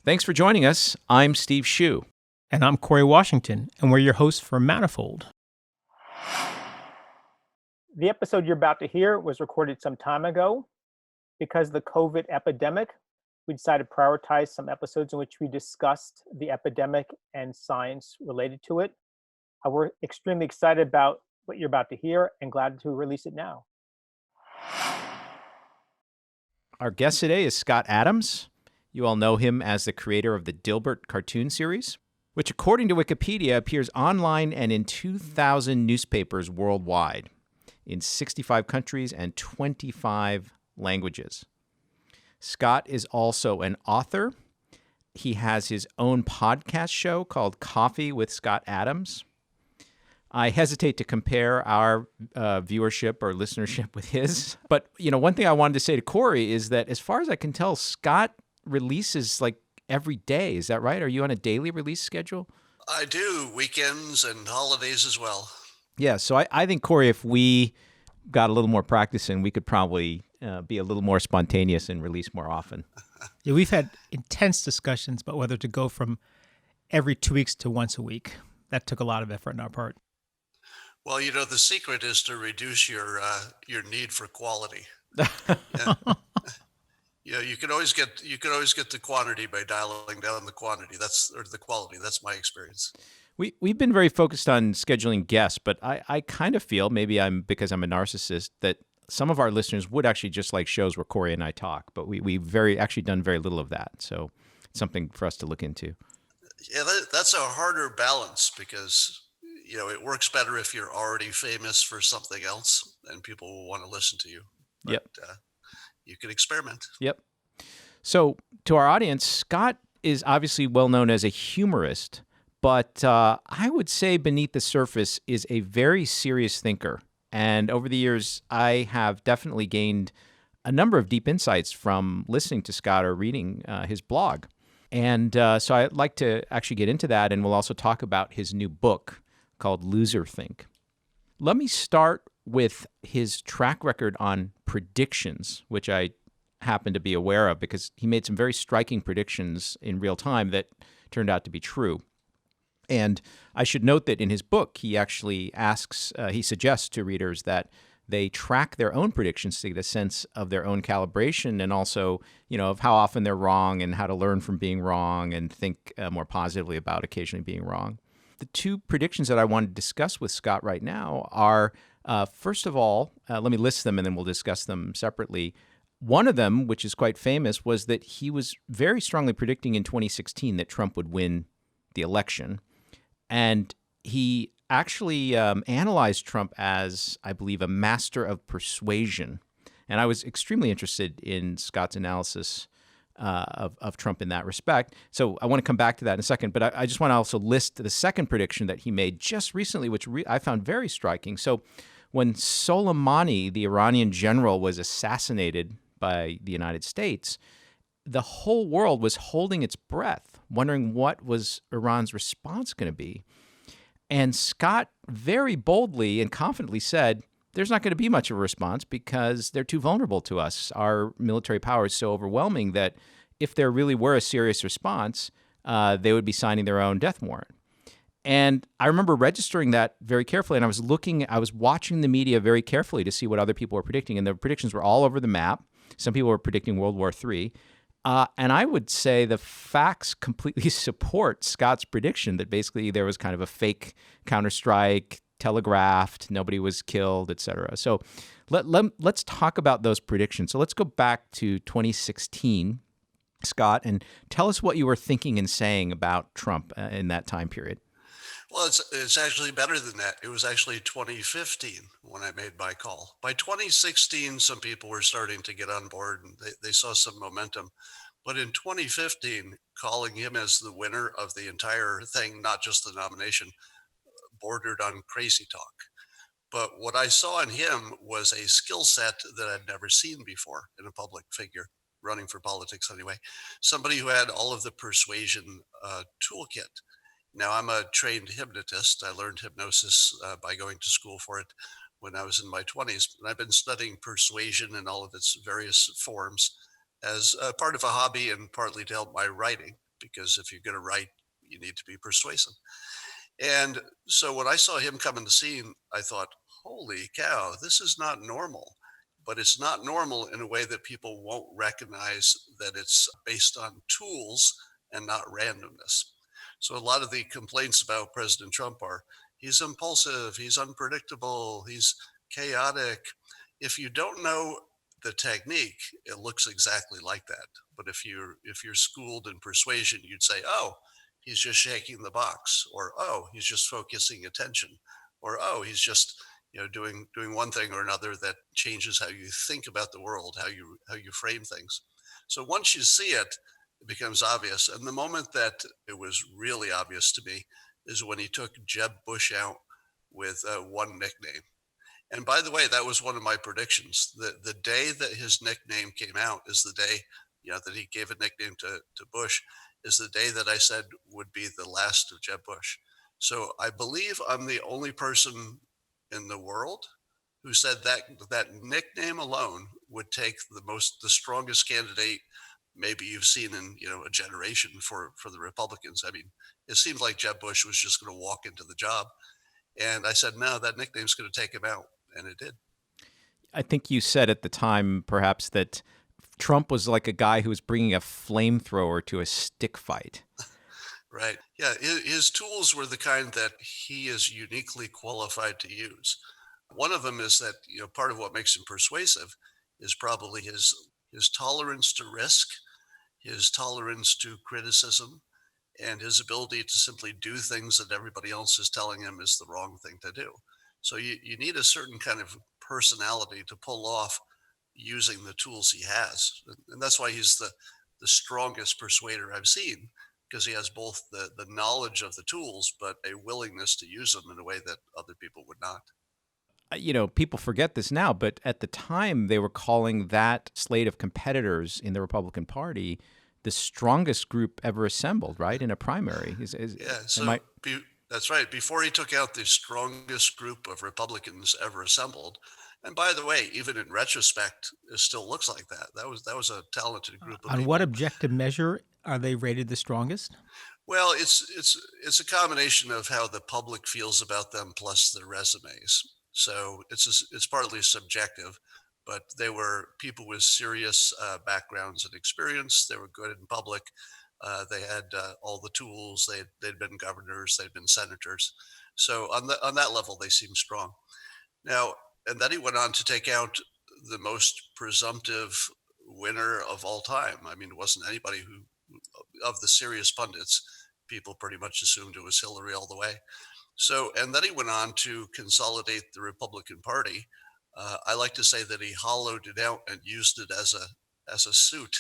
Thanks for joining us. I'm Steve Hsu. And I'm Corey Washington, and we're your hosts for Manifold. The episode you're about to hear was recorded some time ago. Because of the COVID epidemic, we decided to prioritize some episodes in which we discussed the epidemic and science related to it. We're extremely excited about what you're about to hear and glad to release it now. Our guest today is Scott Adams. You all know him as the creator of the Dilbert cartoon series, which according to Wikipedia appears online and in 2,000 newspapers worldwide, in 65 countries and 25 languages. Scott is also an author. He has his own podcast show called Coffee with Scott Adams. I hesitate to compare our viewership or listenership with his. But, one thing I wanted to say to Corey is that as far as I can tell, Scott releases like every day. Is that right? Are you on a daily release schedule? I do. Weekends and holidays as well. Yeah. So I think, Corey, if we got a little more practice in, we could probably be a little more spontaneous and release more often. Yeah, we've had intense discussions about whether to go from every 2 weeks to once a week. That took a lot of effort on our part. Well, the secret is to reduce your need for quality. Yeah. You can always get the quantity by dialing down the quantity. Or the quality. That's my experience. We've been very focused on scheduling guests, but I kind of feel, maybe because I'm a narcissist, that some of our listeners would actually just like shows where Corey and I talk, but we've actually done very little of that. So it's something for us to look into. Yeah, that's a harder balance because, it works better if you're already famous for something else and people will want to listen to you. But, yep. You can experiment. Yep. So to our audience, Scott is obviously well known as a humorist, but I would say beneath the surface is a very serious thinker. And over the years, I have definitely gained a number of deep insights from listening to Scott or reading his blog. And so I'd like to actually get into that, and we'll also talk about his new book called Loserthink. Let me start with his track record on predictions, which I happen to be aware of because he made some very striking predictions in real time that turned out to be true. And I should note that in his book, he actually he suggests to readers that they track their own predictions to get a sense of their own calibration and also, of how often they're wrong and how to learn from being wrong and think more positively about occasionally being wrong. The two predictions that I want to discuss with Scott right now are, first of all, let me list them and then we'll discuss them separately. One of them, which is quite famous, was that he was very strongly predicting in 2016 that Trump would win the election. And he actually analyzed Trump as, I believe, a master of persuasion. And I was extremely interested in Scott's analysis of Trump in that respect. So I want to come back to that in a second. But I just want to also list the second prediction that he made just recently, which I found very striking. So when Soleimani, the Iranian general, was assassinated by the United States, the whole world was holding its breath, wondering what was Iran's response going to be. And Scott very boldly and confidently said, there's not going to be much of a response because they're too vulnerable to us. Our military power is so overwhelming that if there really were a serious response, they would be signing their own death warrant. And I remember registering that very carefully, and I was watching the media very carefully to see what other people were predicting, and the predictions were all over the map. Some people were predicting World War III. And I would say the facts completely support Scott's prediction that basically there was kind of a fake counterstrike, telegraphed, nobody was killed, et cetera. So let's talk about those predictions. So let's go back to 2016, Scott, and tell us what you were thinking and saying about Trump in that time period. Well, it's actually better than that. It was actually 2015 when I made my call. By 2016, some people were starting to get on board and they saw some momentum. But in 2015, calling him as the winner of the entire thing, not just the nomination, bordered on crazy talk. But what I saw in him was a skill set that I'd never seen before in a public figure, running for politics anyway. Somebody who had all of the persuasion toolkit. Now, I'm a trained hypnotist. I learned hypnosis by going to school for it when I was in my 20s. And I've been studying persuasion in all of its various forms as part of a hobby and partly to help my writing. because if you're going to write, you need to be persuasive. And so when I saw him come in the scene, I thought, holy cow, this is not normal. But it's not normal in a way that people won't recognize that it's based on tools and not randomness. So a lot of the complaints about President Trump are he's impulsive, he's unpredictable, he's chaotic. If you don't know the technique, it looks exactly like that. But if you're schooled in persuasion, you'd say, oh, he's just shaking the box, or oh, he's just focusing attention, or oh, he's just doing one thing or another that changes how you think about the world, how you frame things. So once you see it, it becomes obvious. And the moment that it was really obvious to me is when he took Jeb Bush out with one nickname. And by the way, that was one of my predictions. The day that his nickname came out is the day, that he gave a nickname to Bush, is the day that I said would be the last of Jeb Bush. So I believe I'm the only person in the world who said that nickname alone would take the strongest candidate maybe you've seen in a generation for the Republicans. I mean, it seemed like Jeb Bush was just going to walk into the job, and I said no, that nickname's going to take him out, and it did. I think you said at the time, perhaps, that Trump was like a guy who was bringing a flamethrower to a stick fight. Right. Yeah. His tools were the kind that he is uniquely qualified to use. One of them is that, part of what makes him persuasive is probably his tolerance to risk, his tolerance to criticism, and his ability to simply do things that everybody else is telling him is the wrong thing to do. So you need a certain kind of personality to pull off using the tools he has. And that's why he's the strongest persuader I've seen, because he has both the knowledge of the tools, but a willingness to use them in a way that other people would not. People forget this now, but at the time they were calling that slate of competitors in the Republican Party the strongest group ever assembled, right, in a primary. That's right. Before he took out the strongest group of Republicans ever assembled, and by the way, even in retrospect, it still looks like that. That was a talented group of On people. what objective measure are they rated the strongest? Well, it's a combination of how the public feels about them plus their resumes. So it's partly subjective, but they were people with serious backgrounds and experience. They were good in public. They had all the tools. They'd been governors. They'd been senators. So on that level, they seem strong. Now, and then he went on to take out the most presumptive winner of all time. I mean, it wasn't anybody who, of the serious pundits, people pretty much assumed it was Hillary all the way. So, and then he went on to consolidate the Republican Party. I like to say that he hollowed it out and used it as a suit.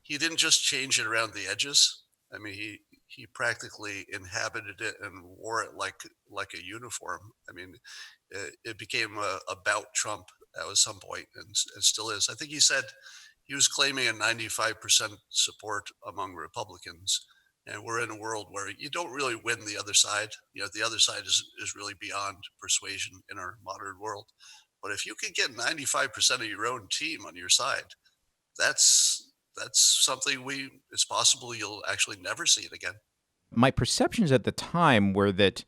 He didn't just change it around the edges. I mean, he practically inhabited it and wore it like a uniform. I mean, it became about Trump at some point, and it still is. I think he said he was claiming a 95% support among Republicans. And we're in a world where you don't really win the other side. The other side is really beyond persuasion in our modern world. But if you can get 95% of your own team on your side, that's something it's possible you'll actually never see it again. My perceptions at the time were that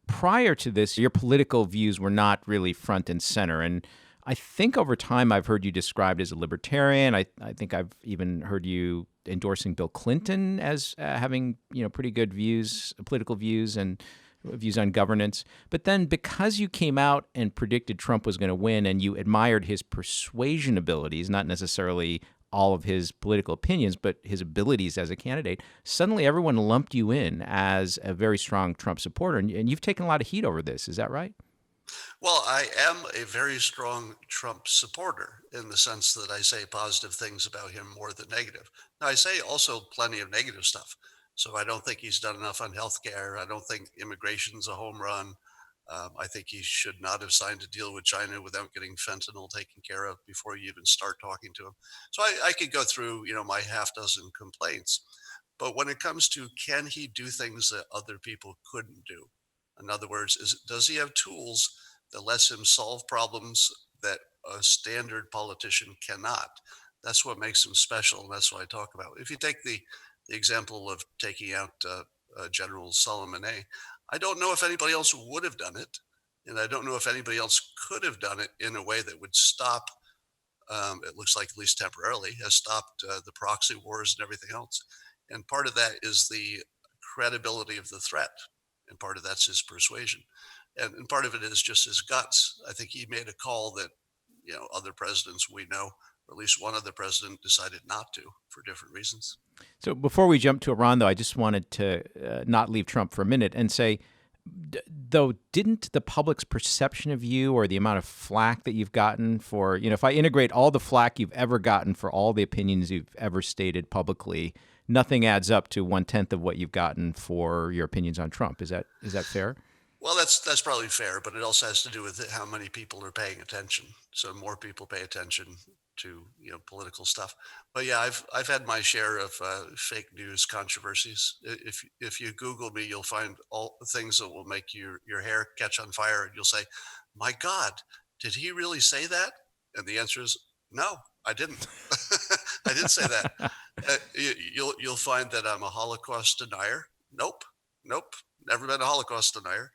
prior to this, your political views were not really front and center. And I think over time I've heard you described as a libertarian. I think I've even heard you endorsing Bill Clinton as having pretty good views, political views, and views on governance. But then because you came out and predicted Trump was going to win and you admired his persuasion abilities, not necessarily all of his political opinions, but his abilities as a candidate, suddenly everyone lumped you in as a very strong Trump supporter. And you've taken a lot of heat over this. Is that right? Well, I am a very strong Trump supporter in the sense that I say positive things about him more than negative. Now, I say also plenty of negative stuff. So I don't think he's done enough on healthcare. I don't think immigration's a home run. I think he should not have signed a deal with China without getting fentanyl taken care of before you even start talking to him. So I could go through, my half dozen complaints. But when it comes to can he do things that other people couldn't do? In other words, does he have tools that lets him solve problems that a standard politician cannot? That's what makes him special, and that's what I talk about. If you take the example of taking out General Soleimani, I don't know if anybody else would have done it, and I don't know if anybody else could have done it in a way that would stop. It looks like, at least temporarily, has stopped the proxy wars and everything else. And part of that is the credibility of the threat, and part of that's his persuasion, and part of it is just his guts. I think he made a call that other presidents we know, or at least one other president, decided not to for different reasons. So before we jump to Iran, though, I just wanted to not leave Trump for a minute and say, though, didn't the public's perception of you or the amount of flack that you've gotten for, if I integrate all the flack you've ever gotten for all the opinions you've ever stated publicly, nothing adds up to 1/10 of what you've gotten for your opinions on Trump. Is that fair? Well, that's probably fair, but it also has to do with how many people are paying attention. So more people pay attention to political stuff. But yeah, I've had my share of fake news controversies. If you Google me, you'll find all the things that will make your hair catch on fire, and you'll say, "My God, did he really say that?" And the answer is no, I didn't. I didn't say that. You'll find that I'm a Holocaust denier. Nope, never been a Holocaust denier.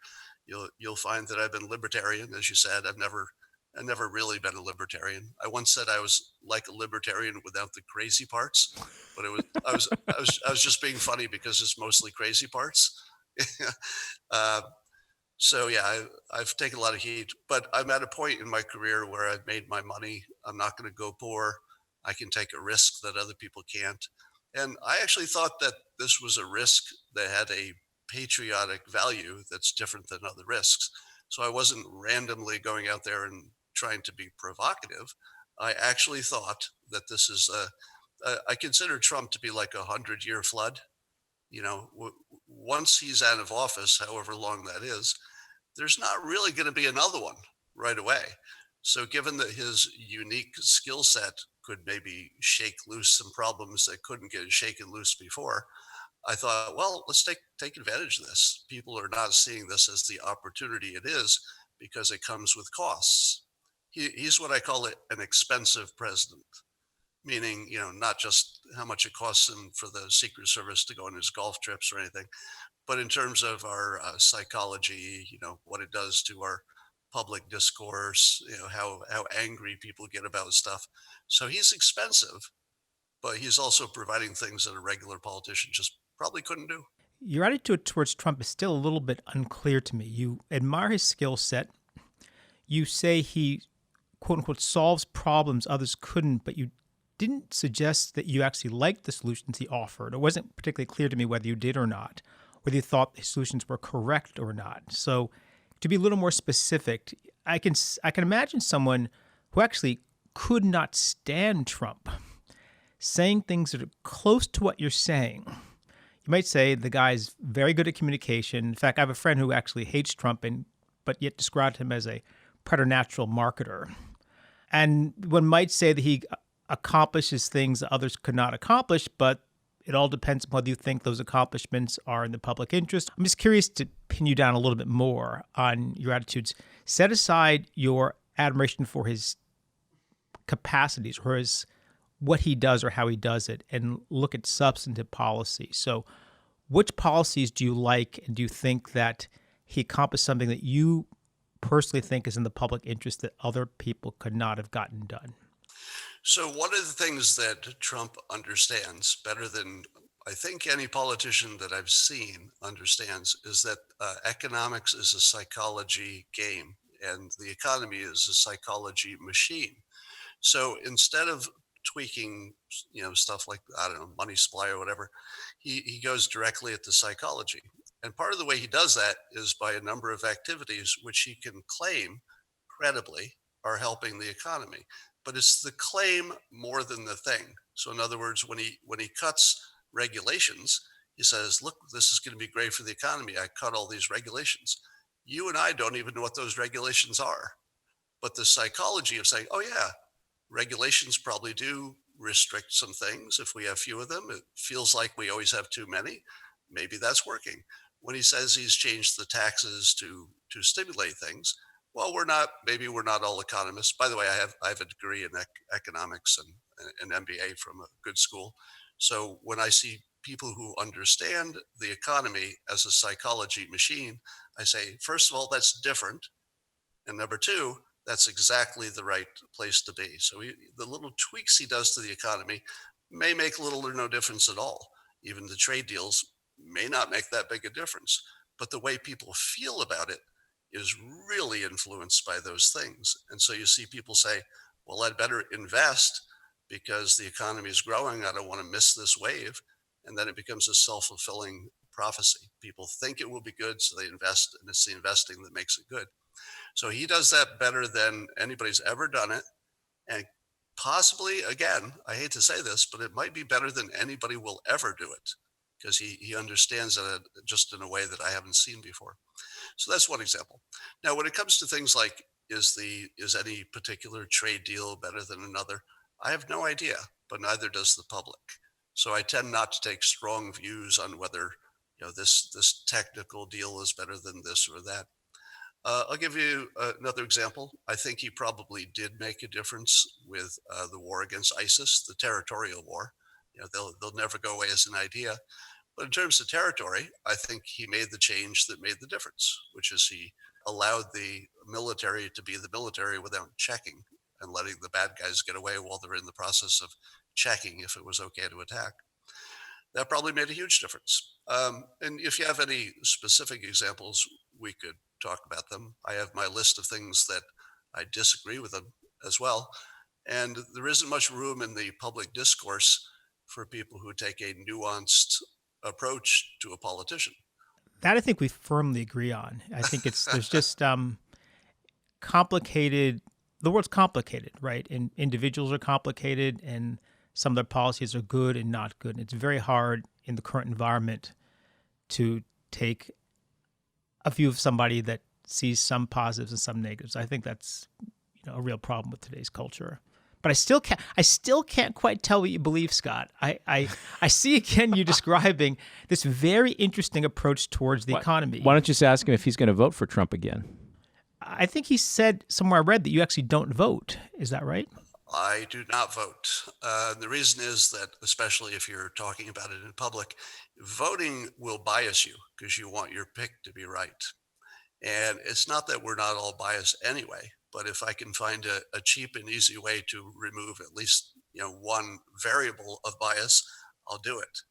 You'll find that I've been libertarian, as you said. I've never really been a libertarian. I once said I was like a libertarian without the crazy parts, but I was just being funny because it's mostly crazy parts. uh, so yeah, I've taken a lot of heat, but I'm at a point in my career where I've made my money. I'm not going to go poor. I can take a risk that other people can't. And I actually thought that this was a risk that had a patriotic value that's different than other risks. So I wasn't randomly going out there and trying to be provocative. I actually thought that this is I consider Trump to be like 100-year flood. Once he's out of office, however long that is, there's not really going to be another one right away. So given that his unique skill set could maybe shake loose some problems that couldn't get shaken loose before, I thought, well, let's take advantage of this. People are not seeing this as the opportunity it is because it comes with costs. He's what I call an expensive president, meaning, not just how much it costs him for the Secret Service to go on his golf trips or anything, but in terms of our psychology, what it does to our public discourse, how angry people get about stuff. So he's expensive, but he's also providing things that a regular politician just probably couldn't do. Your attitude towards Trump is still a little bit unclear to me. You admire his skill set. You say he, quote unquote, solves problems others couldn't, but you didn't suggest that you actually liked the solutions he offered. It wasn't particularly clear to me whether you did or not, whether you thought the solutions were correct or not. So to be a little more specific, I can imagine someone who actually could not stand Trump saying things that are close to what you're saying. You might say the guy's very good at communication. In fact, I have a friend who actually hates Trump, but yet described him as a preternatural marketer. And one might say that he accomplishes things that others could not accomplish, but it all depends on whether you think those accomplishments are in the public interest. I'm just curious to pin you down a little bit more on your attitudes. Set aside your admiration for his capacities or his what he does or how he does it, and look at substantive policy. So which policies do you like, and do you think that he accomplished something that you personally think is in the public interest that other people could not have gotten done? So one of the things that Trump understands better than I think any politician that I've seen understands is that economics is a psychology game, and the economy is a psychology machine. So instead of tweaking, stuff like, I don't know, money supply or whatever, he goes directly at the psychology. And part of the way he does that is by a number of activities which he can claim credibly are helping the economy. But it's the claim more than the thing. So in other words, when he cuts regulations, he says, look, this is going to be great for the economy. I cut all these regulations. You and I don't even know what those regulations are. But the psychology of saying, oh yeah, regulations probably do restrict some things. If we have few of them, it feels like we always have too many. Maybe that's working. When he says he's changed the taxes to stimulate things, well, we're not all economists. By the way, I have a degree in economics an MBA from a good school. So when I see people who understand the economy as a psychology machine, I say, first of all, that's different. And number two, that's exactly the right place to be. So the little tweaks he does to the economy may make little or no difference at all. Even the trade deals may not make that big a difference. But the way people feel about it is really influenced by those things. And so you see people say, well, I'd better invest because the economy is growing. I don't want to miss this wave. And then it becomes a self-fulfilling prophecy. People think it will be good, so they invest, and it's the investing that makes it good. So he does that better than anybody's ever done it. And possibly, again, I hate to say this, but it might be better than anybody will ever do it, because he understands it just in a way that I haven't seen before. So that's one example. Now, when it comes to things like, is any particular trade deal better than another? I have no idea, but neither does the public. So I tend not to take strong views on whether this technical deal is better than this or that. I'll give you another example. I think he probably did make a difference with the war against ISIS, the territorial war. They'll never go away as an idea. But in terms of territory, I think he made the change that made the difference, which is he allowed the military to be the military without checking and letting the bad guys get away while they're in the process of checking if it was okay to attack. That probably made a huge difference. And if you have any specific examples, we could talk about them. I have my list of things that I disagree with them as well. And there isn't much room in the public discourse for people who take a nuanced approach to a politician. That I think we firmly agree on. I think there's just complicated. The world's complicated, right? And individuals are complicated, and some of their policies are good and not good. And it's very hard in the current environment to take a view of somebody that sees some positives and some negatives. I think that's a real problem with today's culture. But I still can't quite tell what you believe, Scott. I see again you describing this very interesting approach towards the economy. Why don't you just ask him if he's going to vote for Trump again? I think he said somewhere I read that you actually don't vote. Is that right? I do not vote. The reason is that, especially if you're talking about it in public, voting will bias you because you want your pick to be right. And it's not that we're not all biased anyway, but if I can find a cheap and easy way to remove at least one variable of bias, I'll do it.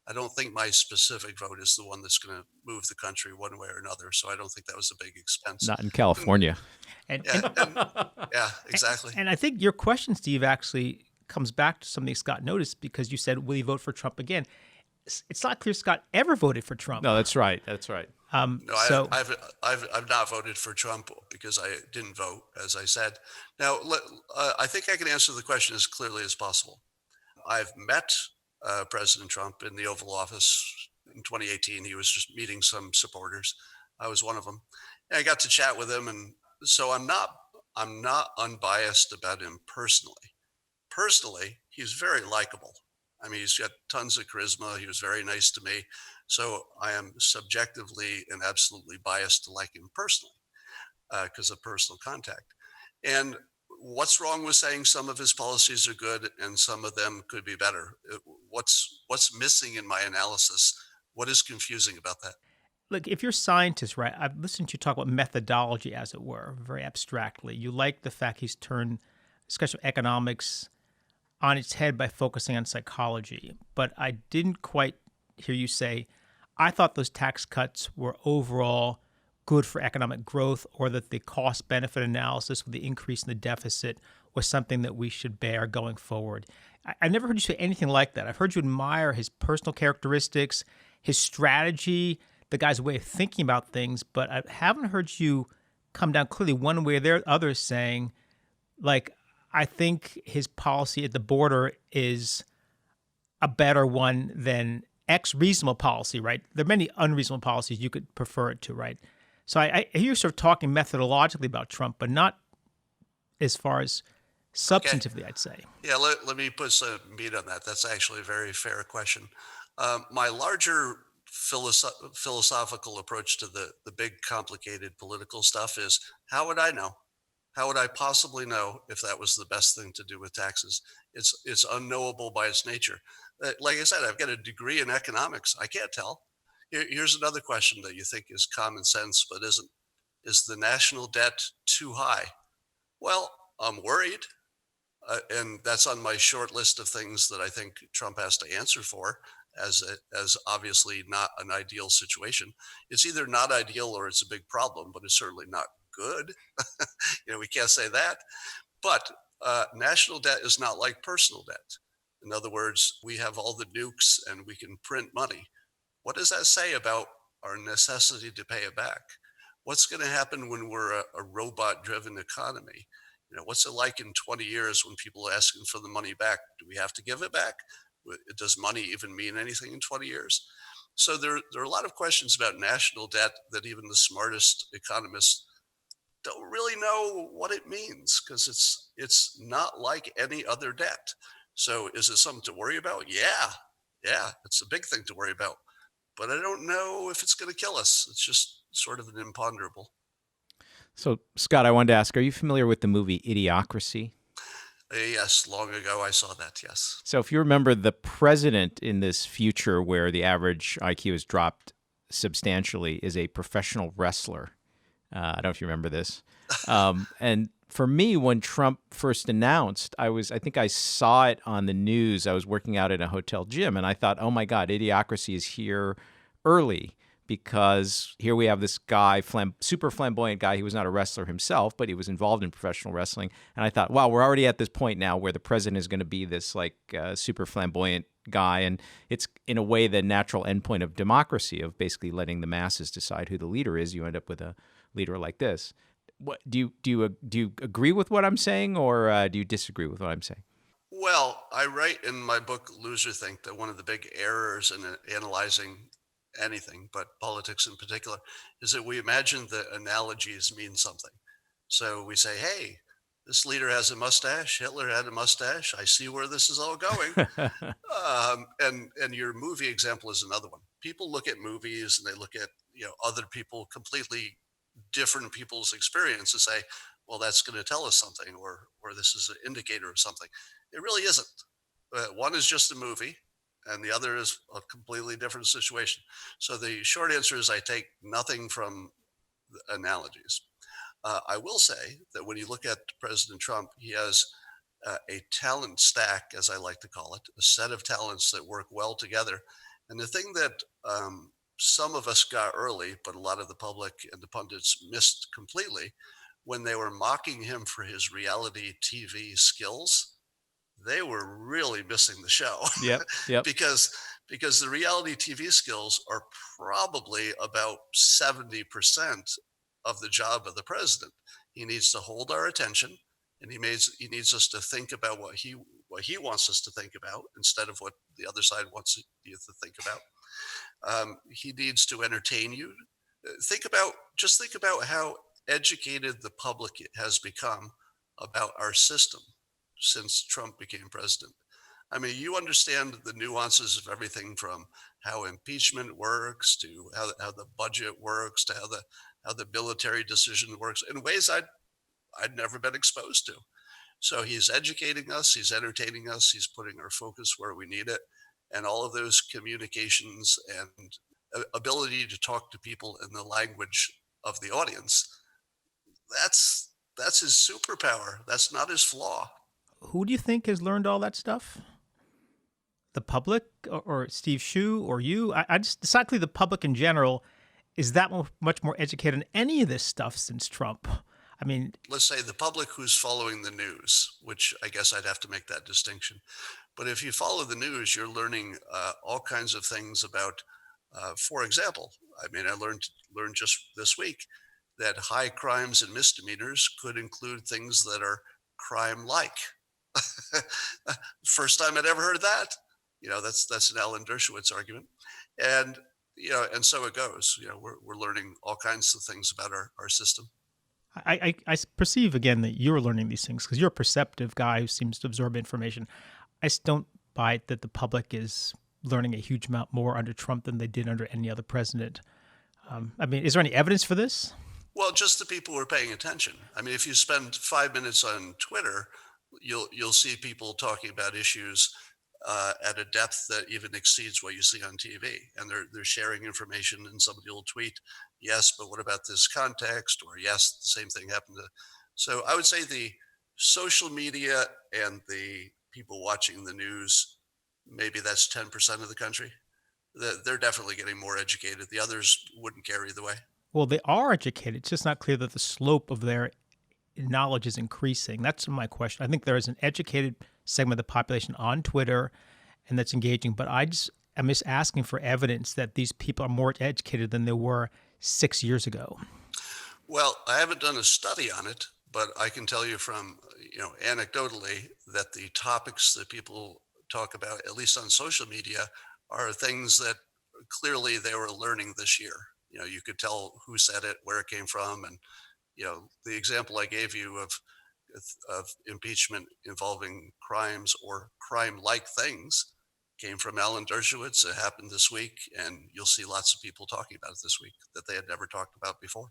I don't think my specific vote is the one that's going to move the country one way or another. So I don't think that was a big expense. Not in California. Yeah, exactly. And I think your question, Steve, actually comes back to something Scott noticed, because you said, will he vote for Trump again? It's not clear Scott ever voted for Trump. No, that's right. That's right. No, I've not voted for Trump because I didn't vote, as I said. Now, I think I can answer the question as clearly as possible. I've met President Trump in the Oval Office in 2018. He was just meeting some supporters. I was one of them. And I got to chat with him, and so I'm not unbiased about him personally. Personally, he's very likable. I mean, he's got tons of charisma. He was very nice to me. So I am subjectively and absolutely biased to like him personally because of personal contact. And what's wrong with saying some of his policies are good and some of them could be better? What's missing in my analysis? What is confusing about that? Look, if you're a scientist, right, I've listened to you talk about methodology, as it were, very abstractly. You like the fact he's turned discussion of economics on its head by focusing on psychology. But I didn't quite hear you say, I thought those tax cuts were overall good for economic growth, or that the cost-benefit analysis with the increase in the deficit was something that we should bear going forward. I never heard you say anything like that. I've heard you admire his personal characteristics, his strategy, the guy's way of thinking about things, but I haven't heard you come down clearly one way or the other saying, like, I think his policy at the border is a better one than X reasonable policy, right? There are many unreasonable policies you could prefer it to, right? So I hear you sort of talking methodologically about Trump, but not as far as substantively, okay. I'd say. Yeah, let me put some meat on that. That's actually a very fair question. My larger philosophical approach to the big, complicated political stuff is, how would I know? How would I possibly know if that was the best thing to do with taxes? It's unknowable by its nature. Like I said, I've got a degree in economics. I can't tell. Here's another question that you think is common sense, but isn't. Is the national debt too high? Well, I'm worried. And that's on my short list of things that I think Trump has to answer for, as obviously not an ideal situation. It's either not ideal or it's a big problem, but it's certainly not good. We can't say that. But national debt is not like personal debt. In other words, we have all the nukes and we can print money. What does that say about our necessity to pay it back? What's going to happen when we're a robot-driven economy? What's it like in 20 years when people are asking for the money back? Do we have to give it back? Does money even mean anything in 20 years? So there are a lot of questions about national debt that even the smartest economists don't really know what it means, because it's not like any other debt. So is it something to worry about? Yeah, it's a big thing to worry about. But I don't know if it's going to kill us. It's just sort of an imponderable. So, Scott, I wanted to ask, are you familiar with the movie Idiocracy? Yes, long ago I saw that, yes. So if you remember, the president in this future where the average IQ has dropped substantially is a professional wrestler. I don't know if you remember this. And for me, when Trump first announced, I think I saw it on the news. I was working out in a hotel gym, and I thought, oh my God, Idiocracy is here early, because here we have this guy, super flamboyant guy. He was not a wrestler himself, but he was involved in professional wrestling. And I thought, wow, we're already at this point now where the president is going to be this super flamboyant guy. And it's in a way the natural endpoint of democracy, of basically letting the masses decide who the leader is. You end up with a leader like this. What do you agree with what I'm saying, or do you disagree with what I'm saying? Well, I write in my book Loserthink that one of the big errors in analyzing anything, but politics in particular, is that we imagine that analogies mean something. So we say, hey, this leader has a mustache, Hitler had a mustache, I see where this is all going. And your movie example is another one. People look at movies and they look at other people, completely different people's experience, and say, well, that's going to tell us something, or this is an indicator of something. It really isn't. One is just a movie, and the other is a completely different situation. So the short answer is I take nothing from the analogies. I will say that when you look at President Trump, he has a talent stack, as I like to call it, a set of talents that work well together. And the thing that some of us got early, but a lot of the public and the pundits missed completely, when they were mocking him for his reality TV skills, they were really missing the show. Yep. because the reality TV skills are probably about 70% of the job of the president. He needs to hold our attention, and he needs us to think about what he wants us to think about instead of what the other side wants you to think about. He needs to entertain you. Think about how educated the public has become about our system since Trump became president. I mean, you understand the nuances of everything from how impeachment works to how the budget works to how the military decision works in ways I'd never been exposed to. So he's educating us, he's entertaining us, he's putting our focus where we need it, and all of those communications and ability to talk to people in the language of the audience. That's his superpower. That's not his flaw. Who do you think has learned all that stuff? The public, or Steve Hsu, or you? I just decidedly the public in general is that much more educated on any of this stuff since Trump. I mean, let's say the public who's following the news, which I guess I'd have to make that distinction. But if you follow the news, you're learning all kinds of things about, for example, I mean, I learned just this week that high crimes and misdemeanors could include things that are crime-like. First time I'd ever heard that. That's an Alan Dershowitz argument. And, and so it goes. We're learning all kinds of things about our system. I perceive, again, that you're learning these things because you're a perceptive guy who seems to absorb information. I just don't buy it that the public is learning a huge amount more under Trump than they did under any other president. I mean, is there any evidence for this? Well, just the people who are paying attention. I mean, if you spend 5 minutes on Twitter, you'll see people talking about issues at a depth that even exceeds what you see on TV, and they're sharing information, and somebody will tweet, "Yes, but what about this context?" or "Yes, the same thing happened to." So I would say the social media and the people watching the news, maybe that's 10% of the country. They're definitely getting more educated. The others wouldn't care either way. Well, they are educated. It's just not clear that the slope of their knowledge is increasing. That's my question. I think there is an educated segment of the population on Twitter, and that's engaging. But I'm just asking for evidence that these people are more educated than they were 6 years ago. Well, I haven't done a study on it, but I can tell you from, anecdotally that the topics that people talk about, at least on social media, are things that clearly they were learning this year. You could tell who said it, where it came from, and the example I gave you of impeachment involving crimes or crime-like things came from Alan Dershowitz. It happened this week, and you'll see lots of people talking about it this week that they had never talked about before.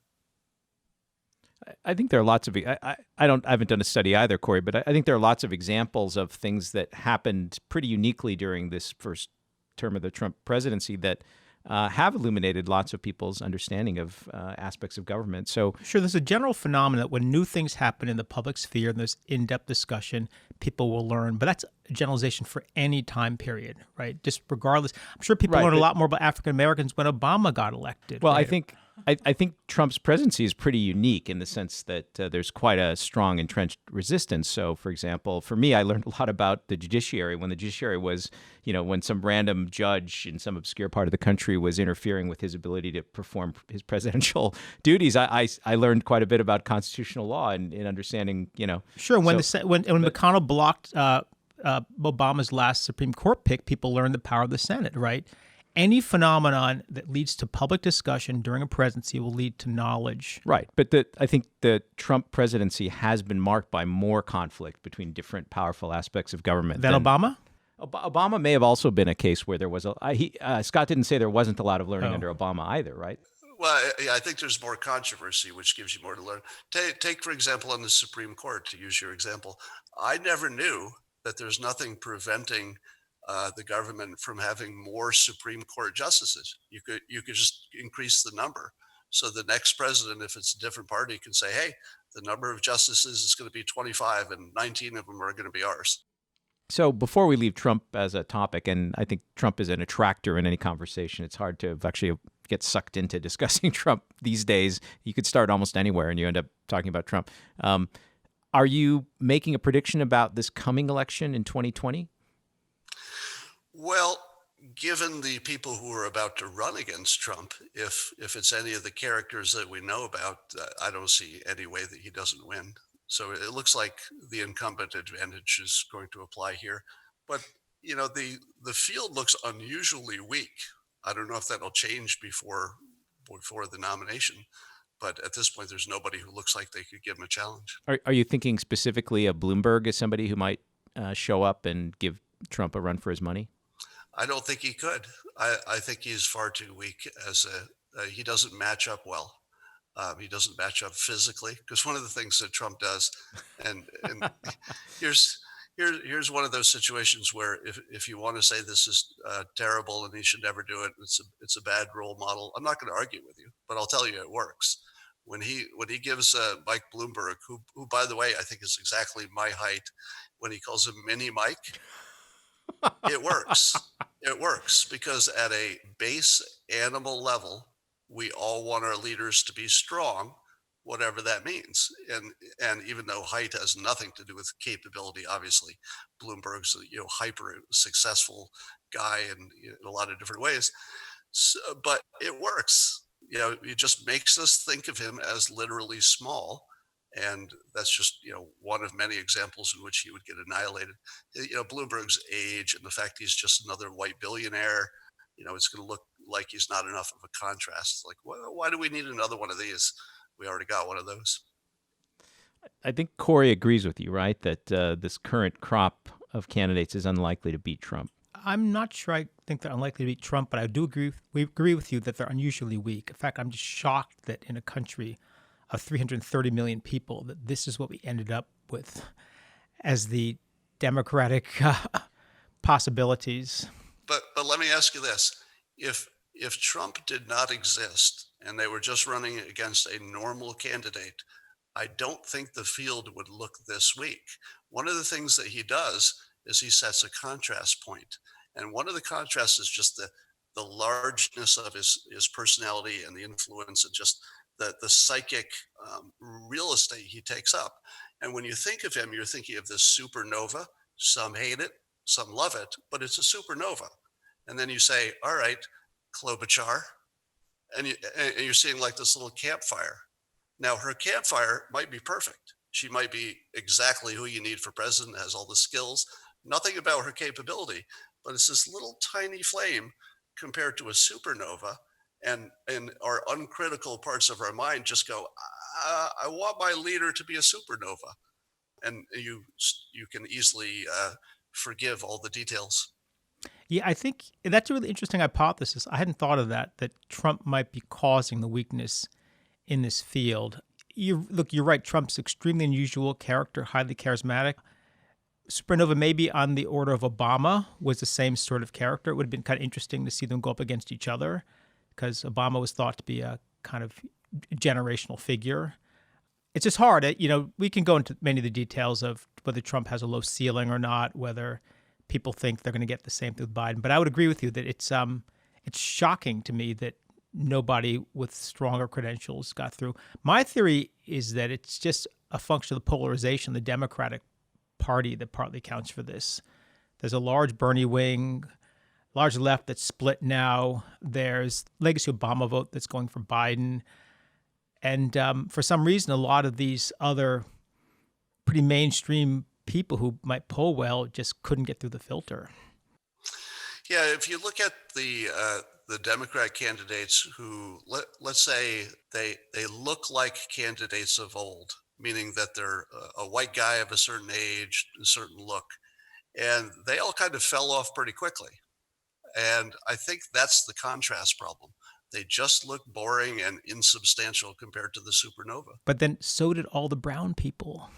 I think there are lots of I haven't done a study either, Corey, but I think there are lots of examples of things that happened pretty uniquely during this first term of the Trump presidency that have illuminated lots of people's understanding of aspects of government. So sure, there's a general phenomenon that when new things happen in the public sphere and there's in-depth discussion, people will learn. But that's a generalization for any time period, right? Just regardless. I'm sure people learned a lot more about African Americans when Obama got elected. Well, right? I think Trump's presidency is pretty unique in the sense that there's quite a strong entrenched resistance. So, for example, for me, I learned a lot about the judiciary when the judiciary was, when some random judge in some obscure part of the country was interfering with his ability to perform his presidential duties. I learned quite a bit about constitutional law and in understanding, Sure, when McConnell blocked Obama's last Supreme Court pick, people learned the power of the Senate, right? Any phenomenon that leads to public discussion during a presidency will lead to knowledge. Right. But I think the Trump presidency has been marked by more conflict between different powerful aspects of government than Obama? Obama may have also been a case where there was Scott didn't say there wasn't a lot of learning under Obama either, right? Well, I think there's more controversy, which gives you more to learn. Take, for example, on the Supreme Court, to use your example, I never knew that there's nothing preventing the government from having more Supreme Court justices. You could just increase the number. So the next president, if it's a different party, can say, hey, the number of justices is going to be 25 and 19 of them are going to be ours. So before we leave Trump as a topic, and I think Trump is an attractor in any conversation, it's hard to actually get sucked into discussing Trump these days. You could start almost anywhere and you end up talking about Trump. Are you making a prediction about this coming election in 2020? Well, given the people who are about to run against Trump, if it's any of the characters that we know about, I don't see any way that he doesn't win. So it looks like the incumbent advantage is going to apply here. But, the field looks unusually weak. I don't know if that'll change before the nomination. But at this point, there's nobody who looks like they could give him a challenge. Are you thinking specifically of Bloomberg as somebody who might show up and give Trump a run for his money? I don't think he could. I think he's far too weak he doesn't match up well. He doesn't match up physically, because one of the things that Trump does, and here's one of those situations where if you want to say this is terrible and he should never do it, it's a bad role model. I'm not going to argue with you, but I'll tell you it works. When he gives Mike Bloomberg, who by the way I think is exactly my height, when he calls him Mini Mike, it works. It works because at a base animal level, we all want our leaders to be strong, whatever that means. And even though height has nothing to do with capability, obviously, Bloomberg's a hyper successful guy in a lot of different ways. So, but it works. It just makes us think of him as literally small. And that's just, one of many examples in which he would get annihilated. Bloomberg's age and the fact he's just another white billionaire, it's going to look like he's not enough of a contrast. Like, well, why do we need another one of these? We already got one of those. I think Corey agrees with you, right? That this current crop of candidates is unlikely to beat Trump. I'm not sure I think they're unlikely to beat Trump, but I do agree with you that they're unusually weak. In fact, I'm just shocked that in a country of 330 million people, that this is what we ended up with as the democratic possibilities. But let me ask you this. If Trump did not exist and they were just running against a normal candidate, I don't think the field would look this weak. One of the things that he does is he sets a contrast point. And one of the contrasts is just the largeness of his personality and the influence and just the psychic real estate he takes up. And when you think of him, you're thinking of this supernova. Some hate it, some love it, but it's a supernova. And then you say, all right, Klobuchar, and you're seeing like this little campfire. Now, her campfire might be perfect. She might be exactly who you need for president, has all the skills, nothing about her capability, but it's this little tiny flame compared to a supernova. And our uncritical parts of our mind just go, I want my leader to be a supernova. And you can easily forgive all the details. Yeah, I think that's a really interesting hypothesis. I hadn't thought of that Trump might be causing the weakness in this field. You're right. Trump's extremely unusual character, highly charismatic. Supernova, maybe on the order of Obama, was the same sort of character. It would have been kind of interesting to see them go up against each other because Obama was thought to be a kind of generational figure. It's just hard. We can go into many of the details of whether Trump has a low ceiling or not, whether people think they're going to get the same thing with Biden. But I would agree with you that it's shocking to me that nobody with stronger credentials got through. My theory is that it's just a function of the polarization of the Democratic Party that partly accounts for this. There's a large Bernie wing, large left that's split now. There's legacy Obama vote that's going for Biden. And for some reason, a lot of these other pretty mainstream people who might poll well just couldn't get through the filter. Yeah, if you look at the Democrat candidates who, let's say they look like candidates of old, meaning that they're a white guy of a certain age, a certain look, and they all kind of fell off pretty quickly. And I think that's the contrast problem. They just look boring and insubstantial compared to the supernova. But then so did all the brown people,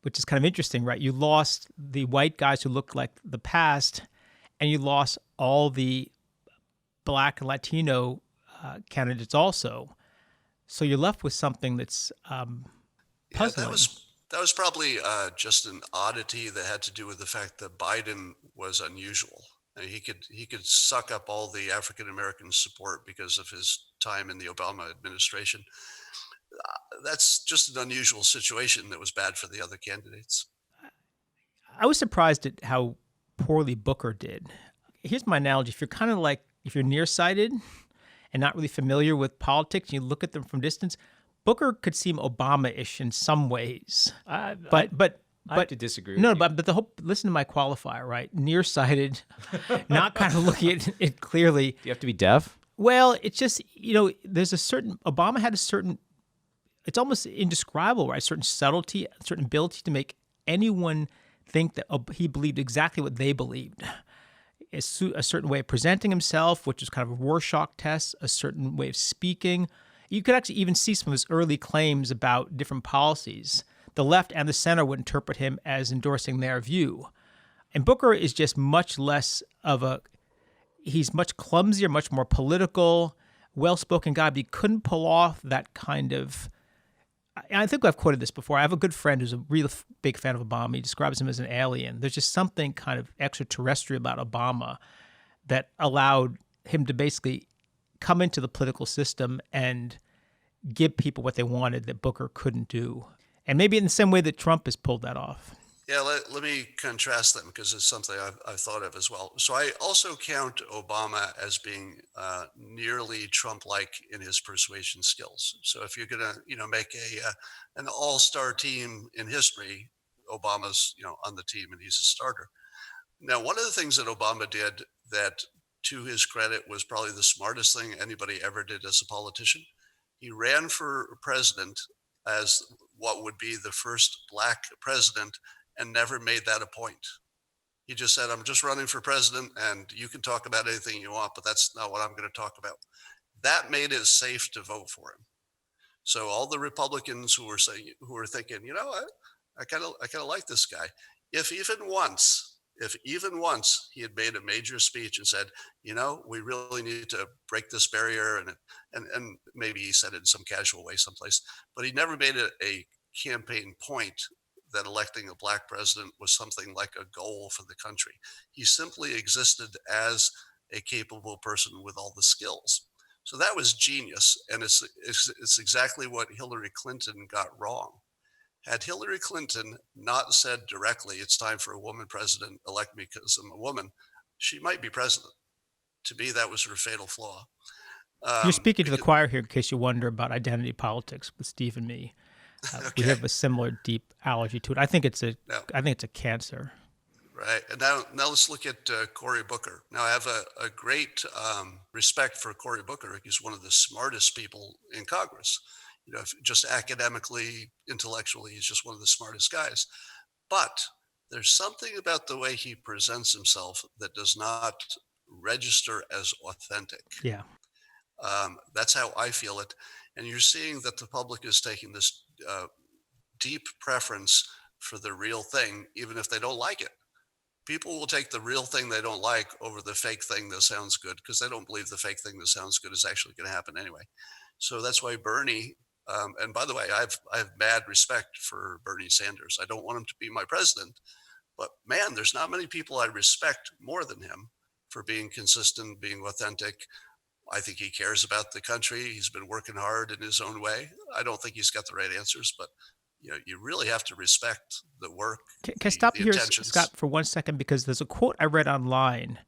which is kind of interesting, right? You lost the white guys who looked like the past, and you lost all the Black and Latino candidates also. So you're left with something that's puzzling. Yeah, that was probably just an oddity that had to do with the fact that Biden was unusual. He could suck up all the African American support because of his time in the Obama administration. That's just an unusual situation that was bad for the other candidates. I was surprised at how poorly Booker did. Here's my analogy. If you're nearsighted and not really familiar with politics, and you look at them from distance, Booker could seem Obama-ish in some ways. But I have to disagree with no, you. but the whole, listen to my qualifier, right? Nearsighted, not kind of looking at it clearly. Do you have to be deaf? Well, it's just, there's Obama had a certain, it's almost indescribable, right? A certain subtlety, a certain ability to make anyone think that he believed exactly what they believed. A certain way of presenting himself, which is kind of a Rorschach test, a certain way of speaking. You could actually even see some of his early claims about different policies. The left and the center would interpret him as endorsing their view. And Booker is just much less of he's much clumsier, much more political, well-spoken guy, but he couldn't pull off that kind of, I think I've quoted this before. I have a good friend who's a real big fan of Obama. He describes him as an alien. There's just something kind of extraterrestrial about Obama that allowed him to basically come into the political system and give people what they wanted that Booker couldn't do. And maybe in the same way that Trump has pulled that off. Yeah, let me contrast them because it's something I've thought of as well. So I also count Obama as being nearly Trump-like in his persuasion skills. So if you're going to, make an all-star team in history, Obama's, on the team and he's a starter. Now, one of the things that Obama did that, to his credit, was probably the smartest thing anybody ever did as a politician. He ran for president as what would be the first Black president and never made that a point. He just said, I'm just running for president and you can talk about anything you want, but that's not what I'm going to talk about. That made it safe to vote for him. So all the Republicans who were thinking, I kind of like this guy. If even once he had made a major speech and said, we really need to break this barrier, and maybe he said it in some casual way someplace, but he never made it a campaign point that electing a black president was something like a goal for the country. He simply existed as a capable person with all the skills. So that was genius, and it's exactly what Hillary Clinton got wrong. Had Hillary Clinton not said directly, "It's time for a woman president, elect me because I'm a woman," she might be president. To me, that was her fatal flaw. You're speaking to the Because, choir here in case you wonder about identity politics with Steve and me. We okay, have a similar deep allergy to it. I think it's a cancer. right. And now let's look at Cory Booker. Now, I have a great respect for Cory Booker. He's one of the smartest people in Congress. Just academically, intellectually, he's just one of the smartest guys. But there's something about the way he presents himself that does not register as authentic. Yeah. That's how I feel it. And you're seeing that the public is taking this deep preference for the real thing, even if they don't like it. People will take the real thing they don't like over the fake thing that sounds good because they don't believe the fake thing that sounds good is actually going to happen anyway. So that's why Bernie, and by the way, I have mad respect for Bernie Sanders. I don't want him to be my president, but man, there's not many people I respect more than him for being consistent, being authentic. I think he cares about the country. He's been working hard in his own way. I don't think he's got the right answers, but you really have to respect the work, Can I stop the here, intentions. Scott, for 1 second? Because there's a quote I read online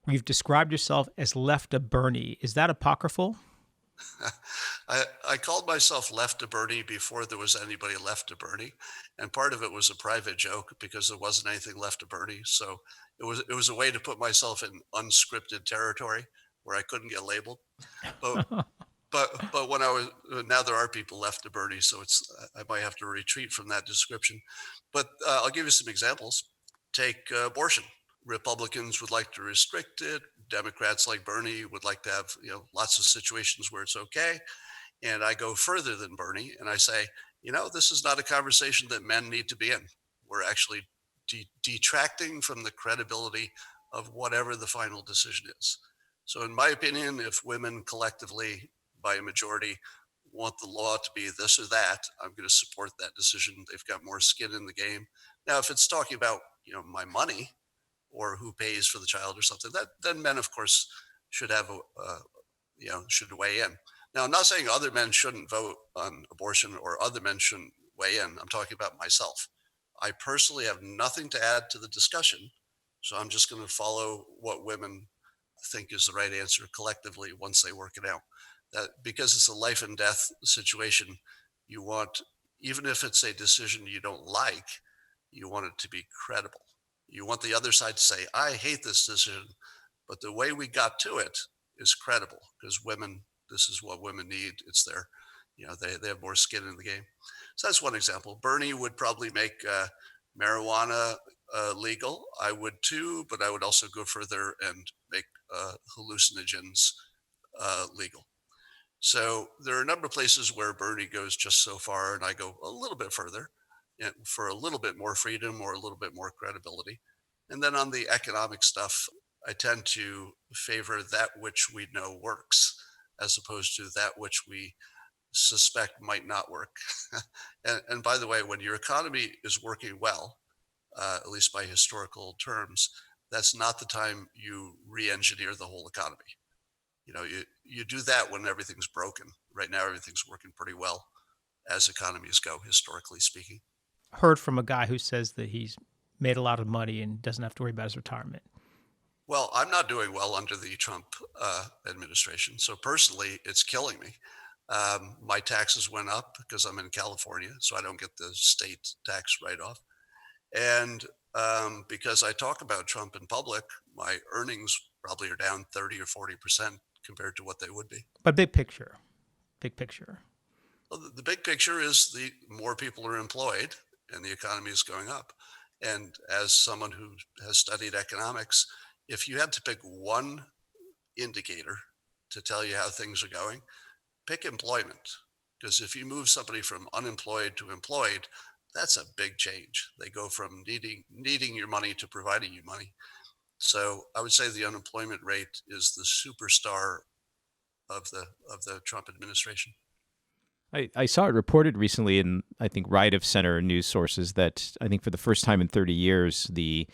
where you've described yourself as left of Bernie. Is that apocryphal? I called myself left to Bernie before there was anybody left to Bernie, and part of it was a private joke because there wasn't anything left to Bernie. So it was a way to put myself in unscripted territory where I couldn't get labeled. But but when now there are people left to Bernie, so I might have to retreat from that description. But I'll give you some examples. Take abortion. Republicans would like to restrict it. Democrats like Bernie would like to have lots of situations where it's okay. And I go further than Bernie and I say, this is not a conversation that men need to be in. We're actually detracting from the credibility of whatever the final decision is. So in my opinion, if women collectively by a majority want the law to be this or that, I'm going to support that decision. They've got more skin in the game. Now, if it's talking about, my money or who pays for the child or something, then men, of course, should have should weigh in. Now, I'm not saying other men shouldn't vote on abortion or other men shouldn't weigh in. I'm talking about myself. I personally have nothing to add to the discussion, so I'm just going to follow what women think is the right answer collectively once they work it out. That because it's a life and death situation, you want, even if it's a decision you don't like, you want it to be credible. You want the other side to say, I hate this decision, but the way we got to it is credible because women, this is what women need. It's their, they have more skin in the game. So that's one example. Bernie would probably make marijuana legal. I would too, but I would also go further and make hallucinogens legal. So there are a number of places where Bernie goes just so far, and I go a little bit further for a little bit more freedom or a little bit more credibility. And then on the economic stuff, I tend to favor that which we know works as opposed to that which we suspect might not work. And by the way, when your economy is working well, at least by historical terms, that's not the time you re-engineer the whole economy. You do that when everything's broken. Right now, everything's working pretty well as economies go, historically speaking. Heard from a guy who says that he's made a lot of money and doesn't have to worry about his retirement. Well, I'm not doing well under the Trump administration. So personally, it's killing me. My taxes went up because I'm in California, so I don't get the state tax write-off. And because I talk about Trump in public, my earnings probably are down 30 or 40% compared to what they would be. But big picture. Well, the big picture is the more people are employed and the economy is going up. And as someone who has studied economics, if you had to pick one indicator to tell you how things are going, pick employment, because if you move somebody from unemployed to employed, that's a big change. They go from needing your money to providing you money. So I would say the unemployment rate is the superstar of the Trump administration. I saw it reported recently in, I think, right of center news sources that I think for the first time in 30 years, the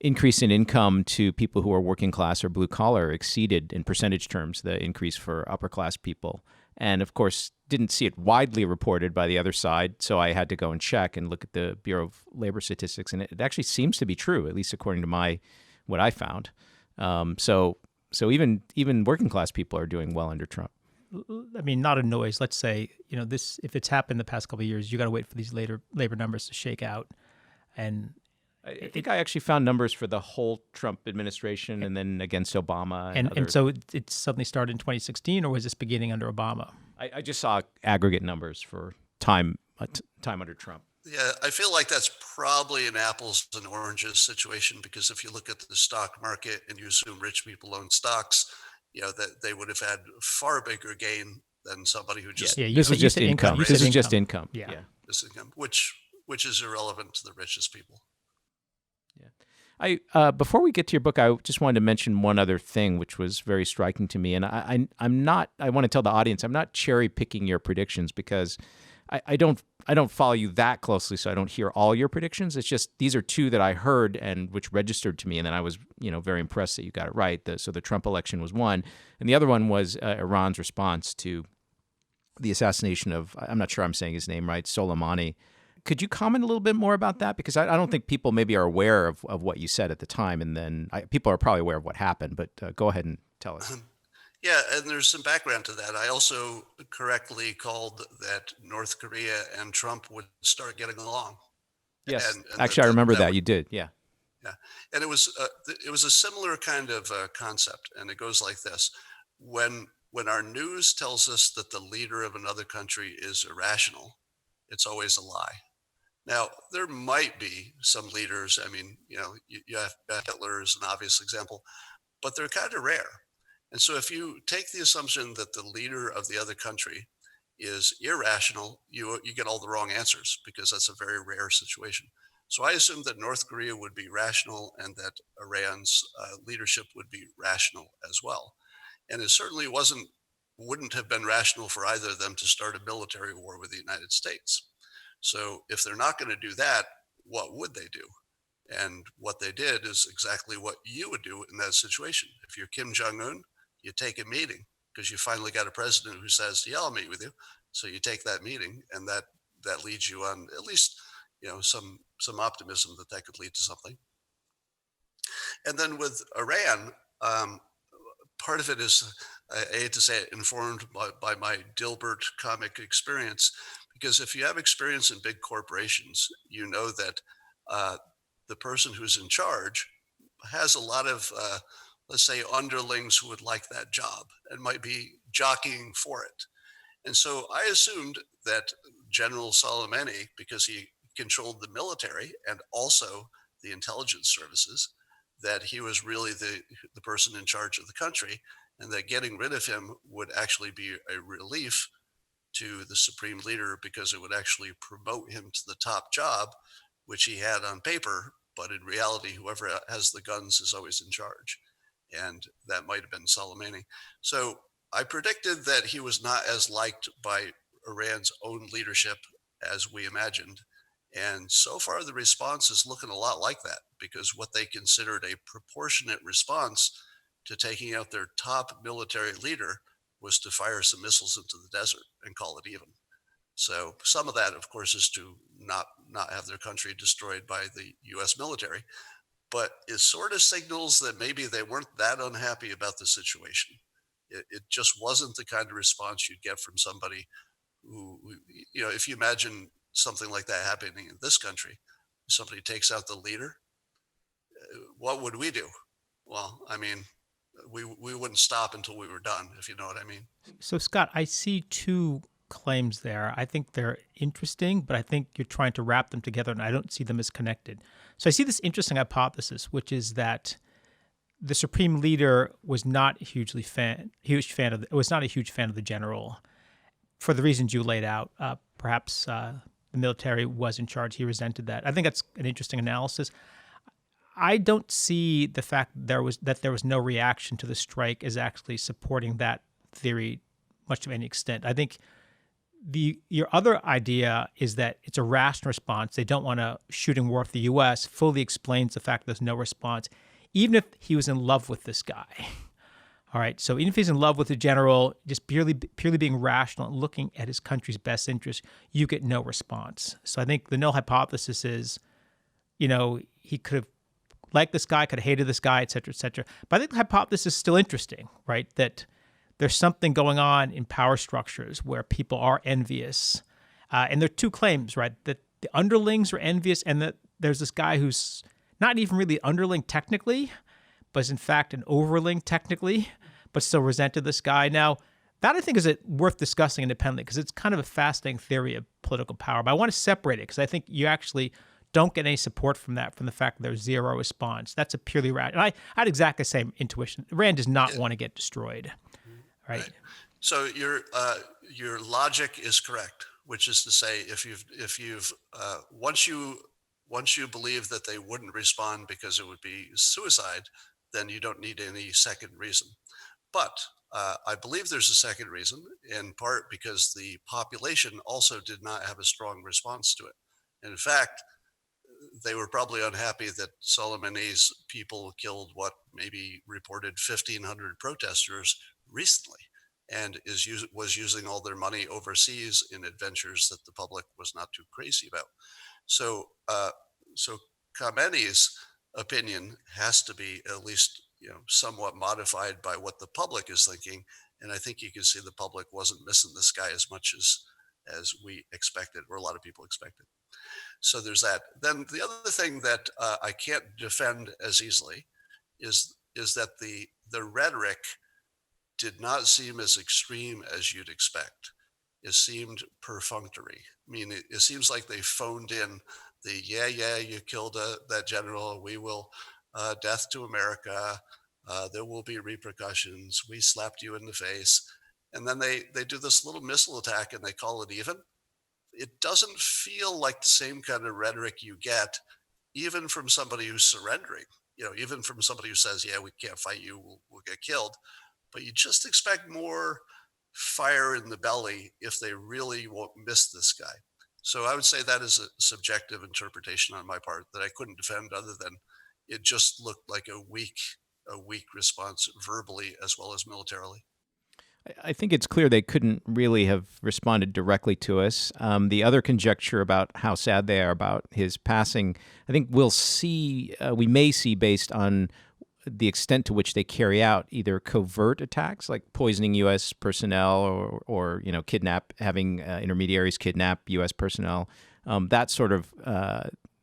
increase in income to people who are working class or blue collar exceeded in percentage terms the increase for upper class people. And of course, didn't see it widely reported by the other side. So I had to go and check and look at the Bureau of Labor Statistics. And it actually seems to be true, at least according to what I found. So even working class people are doing well under Trump. I mean, not a noise. Let's say, this, if it's happened the past couple of years, you got to wait for these labor numbers to shake out. And I think I actually found numbers for the whole Trump administration and then against Obama. And so it suddenly started in 2016, or was this beginning under Obama? I just saw aggregate numbers for time under Trump. Yeah, I feel like that's probably an apples and oranges situation, because if you look at the stock market and you assume rich people own stocks, that they would have had far bigger gain than somebody who just this is just income. This is just income. Yeah. This income, which is irrelevant to the richest people. Yeah. Before we get to your book, I just wanted to mention one other thing, which was very striking to me. And I want to tell the audience, I'm not cherry picking your predictions, because I don't follow you that closely, so I don't hear all your predictions. It's just these are two that I heard and which registered to me, and then I was very impressed that you got it right. So the Trump election was one, and the other one was Iran's response to the assassination of, I'm not sure I'm saying his name right, Soleimani. Could you comment a little bit more about that? Because I don't think people maybe are aware of what you said at the time, and then people are probably aware of what happened, but go ahead and tell us. Yeah, and there's some background to that. I also correctly called that North Korea and Trump would start getting along. Yes, and actually, I remember that. You did, yeah. Yeah, and it was a similar kind of concept, and it goes like this: when our news tells us that the leader of another country is irrational, it's always a lie. Now, there might be some leaders. I mean, you have Hitler as an obvious example, but they're kind of rare. And so if you take the assumption that the leader of the other country is irrational, you get all the wrong answers, because that's a very rare situation. So I assumed that North Korea would be rational and that Iran's leadership would be rational as well. And it certainly wouldn't have been rational for either of them to start a military war with the United States. So if they're not going to do that, what would they do? And what they did is exactly what you would do in that situation. If you're Kim Jong-un, you take a meeting, because you finally got a president who says, yeah, I'll meet with you. So you take that meeting, and that leads you on at least, some optimism that could lead to something. And then with Iran, part of it is, I hate to say it, informed by my Dilbert comic experience, because if you have experience in big corporations, you know that the person who's in charge has a lot of let's say underlings who would like that job and might be jockeying for it. And so I assumed that General Soleimani, because he controlled the military and also the intelligence services, that he was really the person in charge of the country, and that getting rid of him would actually be a relief to the supreme leader, because it would actually promote him to the top job, which he had on paper, but in reality, whoever has the guns is always in charge. And that might have been Soleimani. So I predicted that he was not as liked by Iran's own leadership as we imagined. And so far, the response is looking a lot like that, because what they considered a proportionate response to taking out their top military leader was to fire some missiles into the desert and call it even. So some of that, of course, is to not have their country destroyed by the U.S. military. But it sort of signals that maybe they weren't that unhappy about the situation. It just wasn't the kind of response you'd get from somebody who, if you imagine something like that happening in this country, somebody takes out the leader, what would we do? Well, I mean, we wouldn't stop until we were done, if you know what I mean. So, Scott, I see two claims there. I think they're interesting, but I think you're trying to wrap them together, and I don't see them as connected. So I see this interesting hypothesis, which is that the supreme leader was not a huge fan of the general, for the reasons you laid out, perhaps the military was in charge. He resented that. I think that's an interesting analysis. I don't see the fact that there was no reaction to the strike as actually supporting that theory much to any extent. I think your other idea is that it's a rational response. They don't want a shooting war with the U.S. fully explains the fact there's no response, even if he was in love with this guy. All right, so even if he's in love with the general, just purely being rational and looking at his country's best interest, you get no response. So I think the null hypothesis is, he could have liked this guy, could have hated this guy, et cetera, et cetera. But I think the hypothesis is still interesting, right? That there's something going on in power structures where people are envious. And there are two claims, right? That the underlings are envious and that there's this guy who's not even really underling technically, but is in fact an overling technically, but still resented this guy. Now, that I think is worth discussing independently because it's kind of a fascinating theory of political power. But I want to separate it because I think you actually don't get any support from that, from the fact that there's zero response. That's a purely rational. I had exactly the same intuition. Rand does not want to get destroyed, right? So your logic is correct, which is to say, once you believe that they wouldn't respond because it would be suicide, then you don't need any second reason. But I believe there's a second reason, in part because the population also did not have a strong response to it. And in fact, they were probably unhappy that Soleimani's people killed what maybe reported 1,500 protesters recently, and was using all their money overseas in adventures that the public was not too crazy about. So Khamenei's opinion has to be at least somewhat modified by what the public is thinking, and I think you can see the public wasn't missing this guy as much as we expected, or a lot of people expected. So there's that. Then the other thing that I can't defend as easily is that the rhetoric did not seem as extreme as you'd expect. It seemed perfunctory. I mean, it seems like they phoned in the you killed that general. We will death to America. There will be repercussions. We slapped you in the face. And then they do this little missile attack and they call it even. It doesn't feel like the same kind of rhetoric you get even from somebody who's surrendering, even from somebody who says, yeah, we can't fight you, we'll get killed. But you just expect more fire in the belly if they really won't miss this guy. So I would say that is a subjective interpretation on my part that I couldn't defend, other than it just looked like a weak response verbally as well as militarily. I think it's clear they couldn't really have responded directly to us. The other conjecture about how sad they are about his passing, I think we may see based on the extent to which they carry out either covert attacks, like poisoning U.S. personnel, or having intermediaries kidnap U.S. personnel. That sort of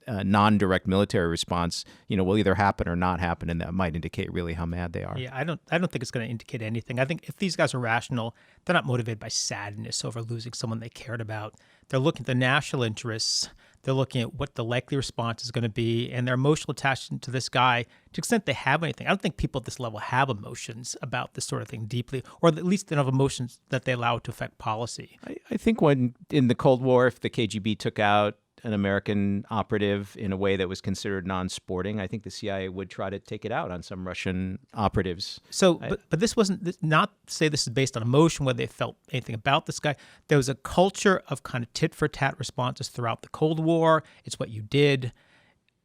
non-direct military response, will either happen or not happen, and that might indicate really how mad they are. Yeah, I don't think it's going to indicate anything. I think if these guys are rational, they're not motivated by sadness over losing someone they cared about. They're looking at the national interests. They're looking at what the likely response is going to be, and their emotional attachment to this guy, to the extent they have anything. I don't think people at this level have emotions about this sort of thing deeply, or at least enough emotions that they allow it to affect policy. I think when in the Cold War, if the KGB took out an American operative in a way that was considered non-sporting, I think the CIA would try to take it out on some Russian operatives. So, but this wasn't, not to say this is based on emotion, whether they felt anything about this guy. There was a culture of kind of tit-for-tat responses throughout the Cold War. It's what you did.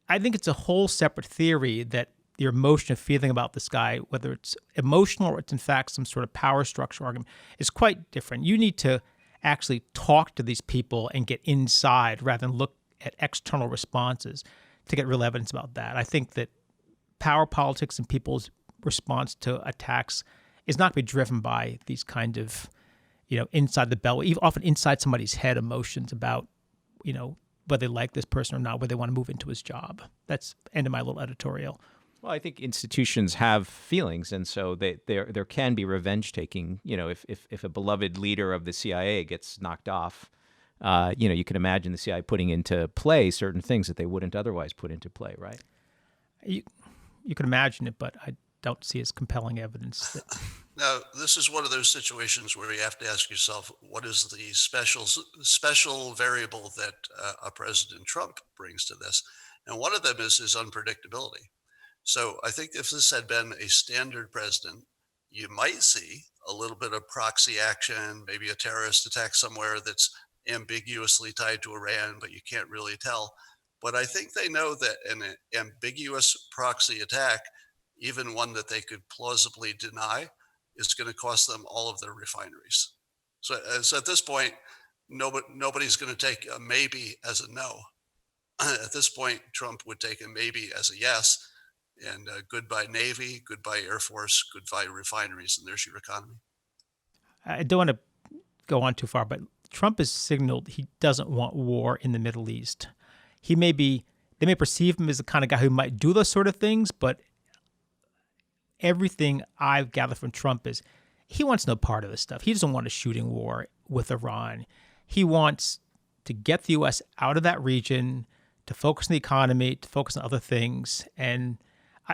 I think it's a whole separate theory that your emotion of feeling about this guy, whether it's emotional or it's in fact some sort of power structure argument, is quite different. You need to actually talk to these people and get inside rather than look at external responses to get real evidence about that. I think that power politics and people's response to attacks is not to be driven by these kind of, inside the belly, even often inside somebody's head emotions about, whether they like this person or not, whether they want to move into his job. That's end of my little editorial. Well, I think institutions have feelings, and so there can be revenge taking. If a beloved leader of the CIA gets knocked off, you can imagine the CIA putting into play certain things that they wouldn't otherwise put into play, right? You can imagine it, but I don't see as compelling evidence. Now, this is one of those situations where you have to ask yourself, what is the special variable that a President Trump brings to this? And one of them is his unpredictability. So I think if this had been a standard president, you might see a little bit of proxy action, maybe a terrorist attack somewhere that's ambiguously tied to Iran, but you can't really tell. But I think they know that an ambiguous proxy attack, even one that they could plausibly deny, is going to cost them all of their refineries. So at this point, nobody's going to take a maybe as a no. At this point, Trump would take a maybe as a yes, and goodbye Navy, goodbye Air Force, goodbye refineries, and there's your economy. I don't want to go on too far, but Trump has signaled he doesn't want war in the Middle East. They may perceive him as the kind of guy who might do those sort of things, but everything I've gathered from Trump is he wants no part of this stuff. He doesn't want a shooting war with Iran. He wants to get the U.S. out of that region, to focus on the economy, to focus on other things. And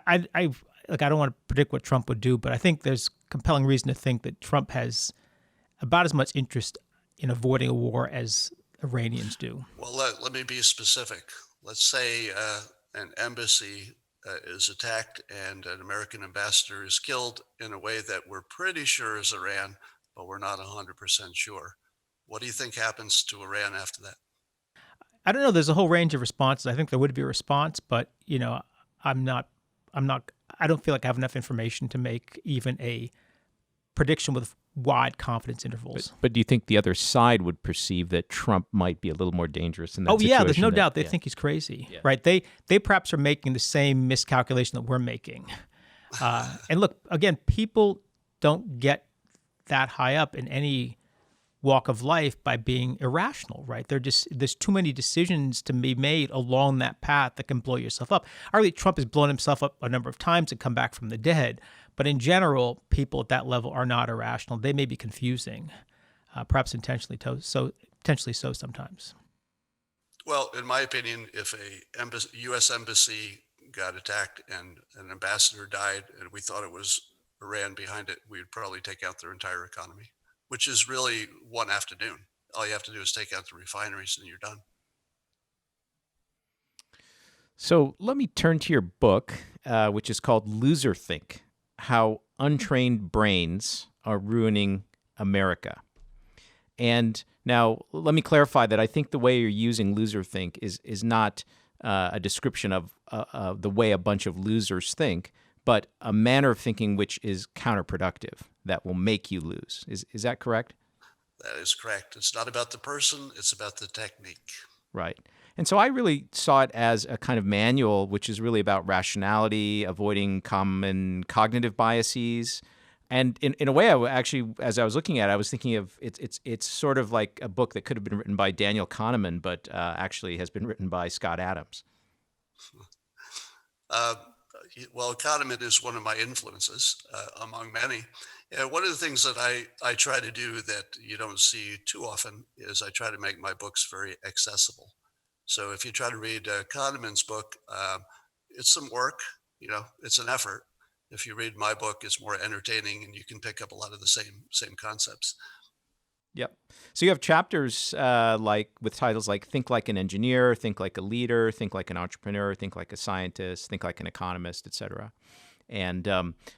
I don't want to predict what Trump would do, but I think there's compelling reason to think that Trump has about as much interest in avoiding a war as Iranians do. Well, let me be specific. Let's say an embassy is attacked and an American ambassador is killed in a way that we're pretty sure is Iran, but we're not 100% sure. What do you think happens to Iran after that? I don't know. There's a whole range of responses. I think there would be a response, but I don't feel like I have enough information to make even a prediction with wide confidence intervals. But do you think the other side would perceive that Trump might be a little more dangerous in that situation? Oh, yeah, there's no doubt. They think he's crazy, right? They perhaps are making the same miscalculation that we're making. And look, again, people don't get that high up in any walk of life by being irrational, right? There's too many decisions to be made along that path that can blow yourself up. Arguably, Trump has blown himself up a number of times and come back from the dead. But in general, people at that level are not irrational. They may be confusing, perhaps intentionally so sometimes. Well, in my opinion, if a U.S. embassy got attacked and an ambassador died and we thought it was Iran behind it, we'd probably take out their entire economy, which is really one afternoon. All you have to do is take out the refineries and you're done. So let me turn to your book, which is called Loserthink: How Untrained Brains Are Ruining America. And now let me clarify that I think the way you're using loserthink is not a description of the way a bunch of losers think, but a manner of thinking which is counterproductive, that will make you lose. Is that correct? That is correct. It's not about the person, it's about the technique. Right. And so I really saw it as a kind of manual, which is really about rationality, avoiding common cognitive biases. And in a way, as I was looking at it, I was thinking of it's sort of like a book that could have been written by Daniel Kahneman, but actually has been written by Scott Adams. Well, Kahneman is one of my influences, among many. And one of the things that I try to do that you don't see too often is I try to make my books very accessible. So if you try to read Kahneman's book, it's some work, it's an effort. If you read my book, it's more entertaining and you can pick up a lot of the same concepts. Yep. So you have chapters with titles like Think Like an Engineer, Think Like a Leader, Think Like an Entrepreneur, Think Like a Scientist, Think Like an Economist, etc. And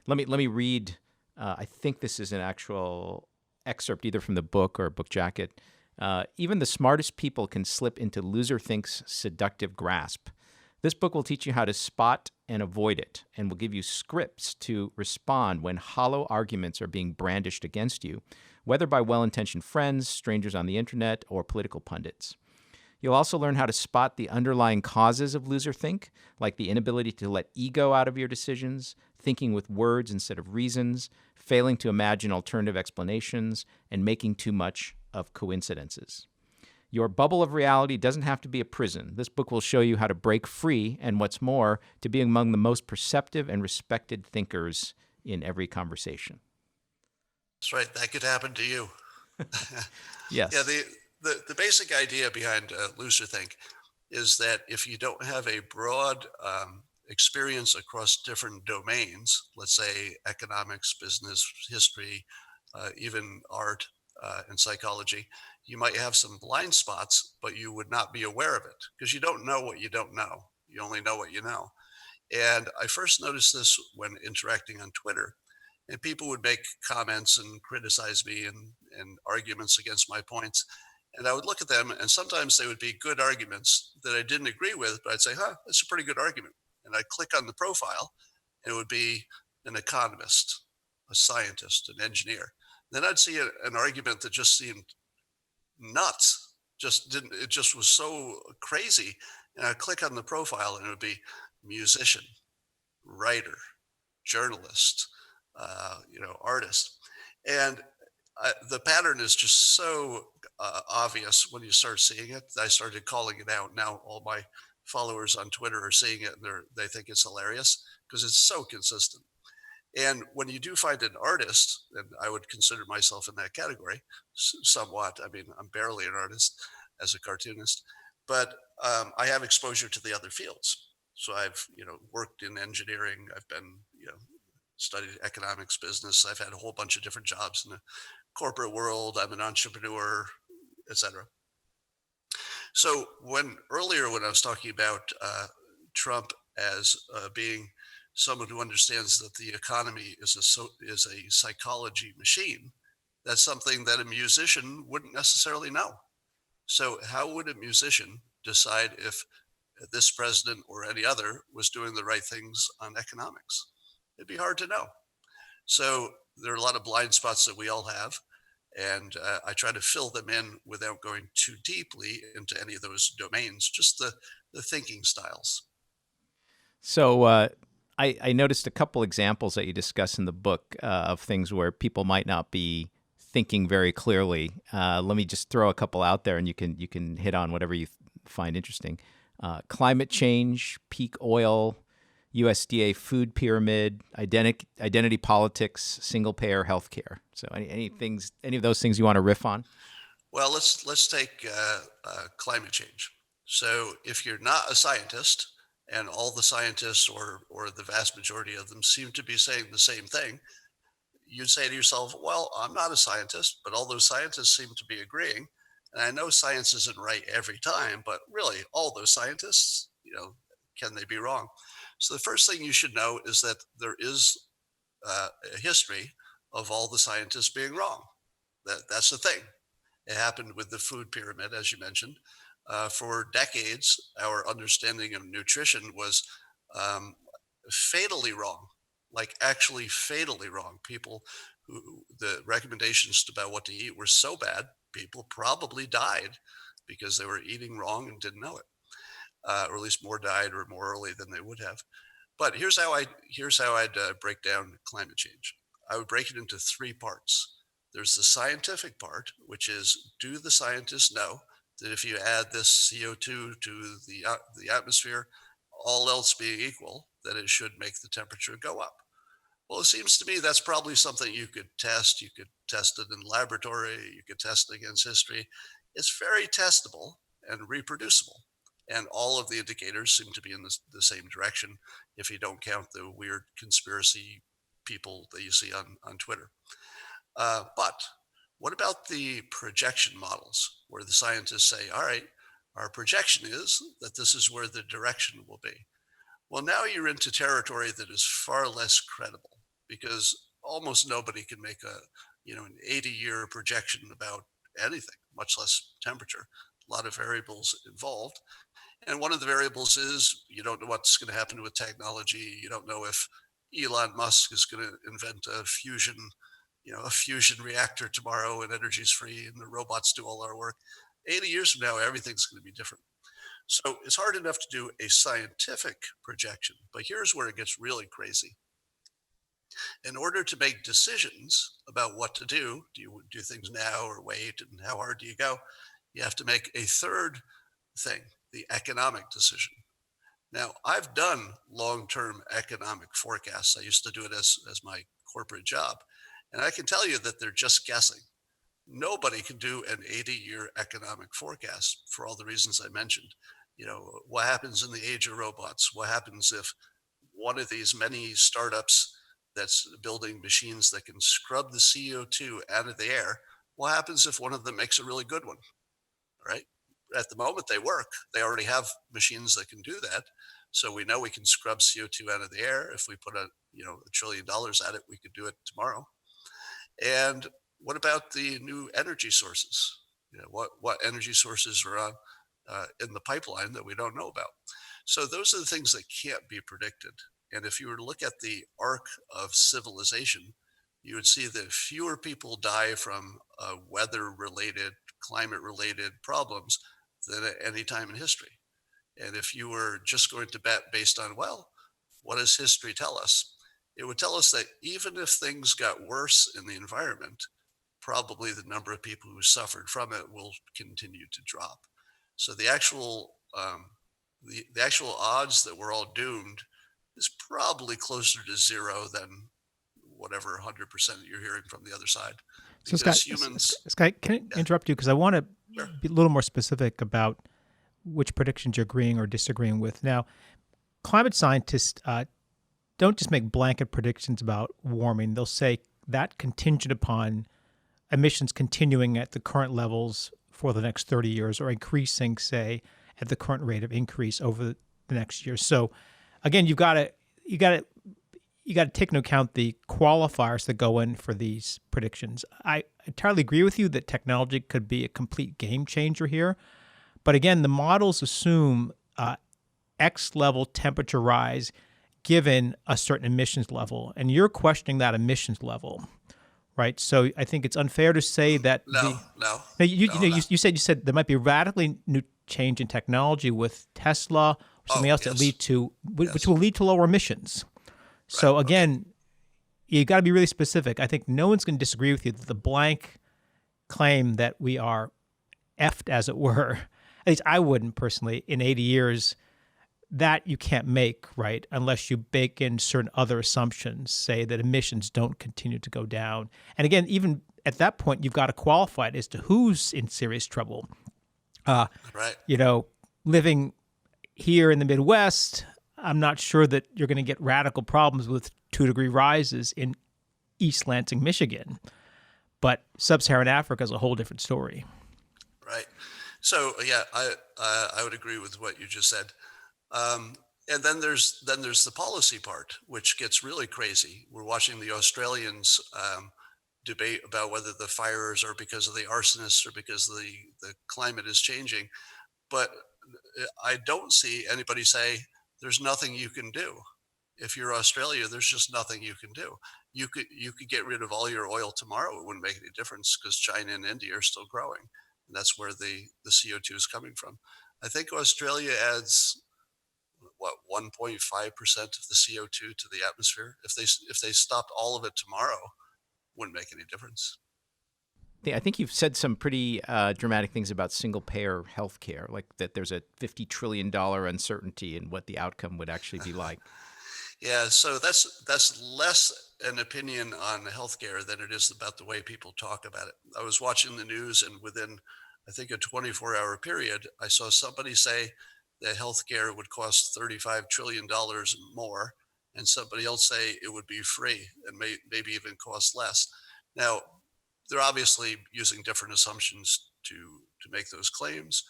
let me read. I think this is an actual excerpt either from the book or a book jacket. Even the smartest people can slip into loserthink's seductive grasp. This book will teach you how to spot and avoid it, and will give you scripts to respond when hollow arguments are being brandished against you, whether by well-intentioned friends, strangers on the internet, or political pundits. You'll also learn how to spot the underlying causes of loserthink, like the inability to let ego out of your decisions, thinking with words instead of reasons, failing to imagine alternative explanations, and making too much of coincidences. Your bubble of reality doesn't have to be a prison. This book will show you how to break free, and what's more, to be among the most perceptive and respected thinkers in every conversation. That's right. That could happen to you. Yes. Yeah, the basic idea behind loserthink is that if you don't have a broad experience across different domains, let's say economics, business, history, even art and psychology, you might have some blind spots, but you would not be aware of it because you don't know what you don't know. You only know what you know. And I first noticed this when interacting on Twitter, and people would make comments and criticize me and arguments against my points. And I would look at them, and sometimes they would be good arguments that I didn't agree with, but I'd say, huh, that's a pretty good argument. And I'd click on the profile, and it would be an economist, a scientist, an engineer. Then I'd see an argument that just seemed nuts, it just was so crazy. And I'd click on the profile, and it would be musician, writer, journalist, artist. And the pattern is just so obvious when you start seeing it. I started calling it out. Now all my followers on Twitter are seeing it, and they think it's hilarious because it's so consistent. And when you do find an artist, and I would consider myself in that category somewhat. I mean, I'm barely an artist as a cartoonist, but I have exposure to the other fields. So I've, worked in engineering. I've been, studied economics, business. I've had a whole bunch of different jobs in the corporate world. I'm an entrepreneur, etc. So earlier when I was talking about Trump as being someone who understands that the economy is a psychology machine, that's something that a musician wouldn't necessarily know. So how would a musician decide if this president or any other was doing the right things on economics? It'd be hard to know. So there are a lot of blind spots that we all have, and I try to fill them in without going too deeply into any of those domains, just the thinking styles. So I noticed a couple examples that you discuss in the book of things where people might not be thinking very clearly. Let me just throw a couple out there, and you can hit on whatever you find interesting. Climate change, peak oil, USDA food pyramid, identity politics, single payer healthcare. So any of those things you want to riff on? Well, let's take climate change. So if you're not a scientist, and all the scientists or the vast majority of them seem to be saying the same thing, you'd say to yourself, well, I'm not a scientist, but all those scientists seem to be agreeing. And I know science isn't right every time, but really all those scientists, can they be wrong? So the first thing you should know is that there is a history of all the scientists being wrong. That's the thing. It happened with the food pyramid, as you mentioned. For decades, our understanding of nutrition was um, fatally wrong, like actually fatally wrong. The recommendations about what to eat were so bad, people probably died because they were eating wrong and didn't know it, or at least more died or more early than they would have. But here's how I'd break down climate change. I would break it into three parts. There's the scientific part, which is, do the scientists know that if you add this CO2 to the atmosphere, all else being equal, that it should make the temperature go up? Well, it seems to me that's probably something you could test. You could test it in laboratory. You could test it against history. It's very testable and reproducible. And all of the indicators seem to be in the same direction if you don't count the weird conspiracy people that you see on Twitter. But what about the projection models where the scientists say, all right, our projection is that this is where the direction will be? Well, now you're into territory that is far less credible because almost nobody can make an 80-year projection about anything, much less temperature. A lot of variables involved. And one of the variables is you don't know what's going to happen with technology. You don't know if Elon Musk is going to invent a fusion reactor tomorrow and energy is free and the robots do all our work. 80 years from now, everything's going to be different. So it's hard enough to do a scientific projection, but here's where it gets really crazy. In order to make decisions about what to do you do things now or wait, and how hard do you go? You have to make a third thing, the economic decision. Now, I've done long-term economic forecasts. I used to do it as my corporate job. And I can tell you that they're just guessing. Nobody can do an 80-year economic forecast for all the reasons I mentioned. What happens in the age of robots? What happens if one of these many startups that's building machines that can scrub the CO2 out of the air, what happens if one of them makes a really good one, right? At the moment they work. They already have machines that can do that. So we know we can scrub CO2 out of the air. If we put $1 trillion at it, we could do it tomorrow. And what about the new energy sources? What energy sources are on in the pipeline that we don't know about? So those are the things that can't be predicted. And if you were to look at the arc of civilization, you would see that fewer people die from weather-related, climate-related problems than at any time in history. And if you were just going to bet based on, well, what does history tell us? It would tell us that even if things got worse in the environment, probably the number of people who suffered from it will continue to drop. So the actual the actual odds that we're all doomed is probably closer to zero than whatever 100% you're hearing from the other side. So Because Scott, can I interrupt you? Because I want to be a little more specific about which predictions you're agreeing or disagreeing with. Now, climate scientists don't just make blanket predictions about warming. They'll say that contingent upon emissions continuing at the current levels for the next 30 years or increasing, say, at the current rate of increase over the next year. So, again, you got to take into account the qualifiers that go in for these predictions. I entirely agree with you that technology could be a complete game changer here. But again, the models assume X level temperature rise given a certain emissions level, and you're questioning that emissions level, right? So I think it's unfair to say that you said there might be a radically new change in technology with Tesla or something else that which will lead to lower emissions. So again, you got to be really specific. I think no one's going to disagree with you that the blank claim that we are effed, as it were, at least I wouldn't personally, in 80 years, that you can't make, right, unless you bake in certain other assumptions, say that emissions don't continue to go down. And again, even at that point, you've got to qualify it as to who's in serious trouble. Living here in the Midwest, I'm not sure that you're going to get radical problems with 2-degree rises in East Lansing, Michigan. But sub-Saharan Africa is a whole different story. Right. So yeah, I would agree with what you just said. And then there's the policy part, which gets really crazy. We're watching the Australians debate about whether the fires are because of the arsonists or because the climate is changing. But I don't see anybody say there's nothing you can do. If you're Australia, there's just nothing you can do. You could get rid of all your oil tomorrow. It wouldn't make any difference because China and India are still growing. And that's where the CO2 is coming from. I think Australia adds 1.5% of the CO2 to the atmosphere. If they stopped all of it tomorrow, wouldn't make any difference. I think you've said some pretty dramatic things about single-payer healthcare, like that there's a $50 trillion uncertainty in what the outcome would actually be like. Yeah, so that's less an opinion on healthcare than it is about the way people talk about it. I was watching the news, and within, I think, a 24-hour period, I saw somebody say that healthcare would cost $35 trillion more, and somebody else say it would be free and maybe even cost less. Now, they're obviously using different assumptions to make those claims.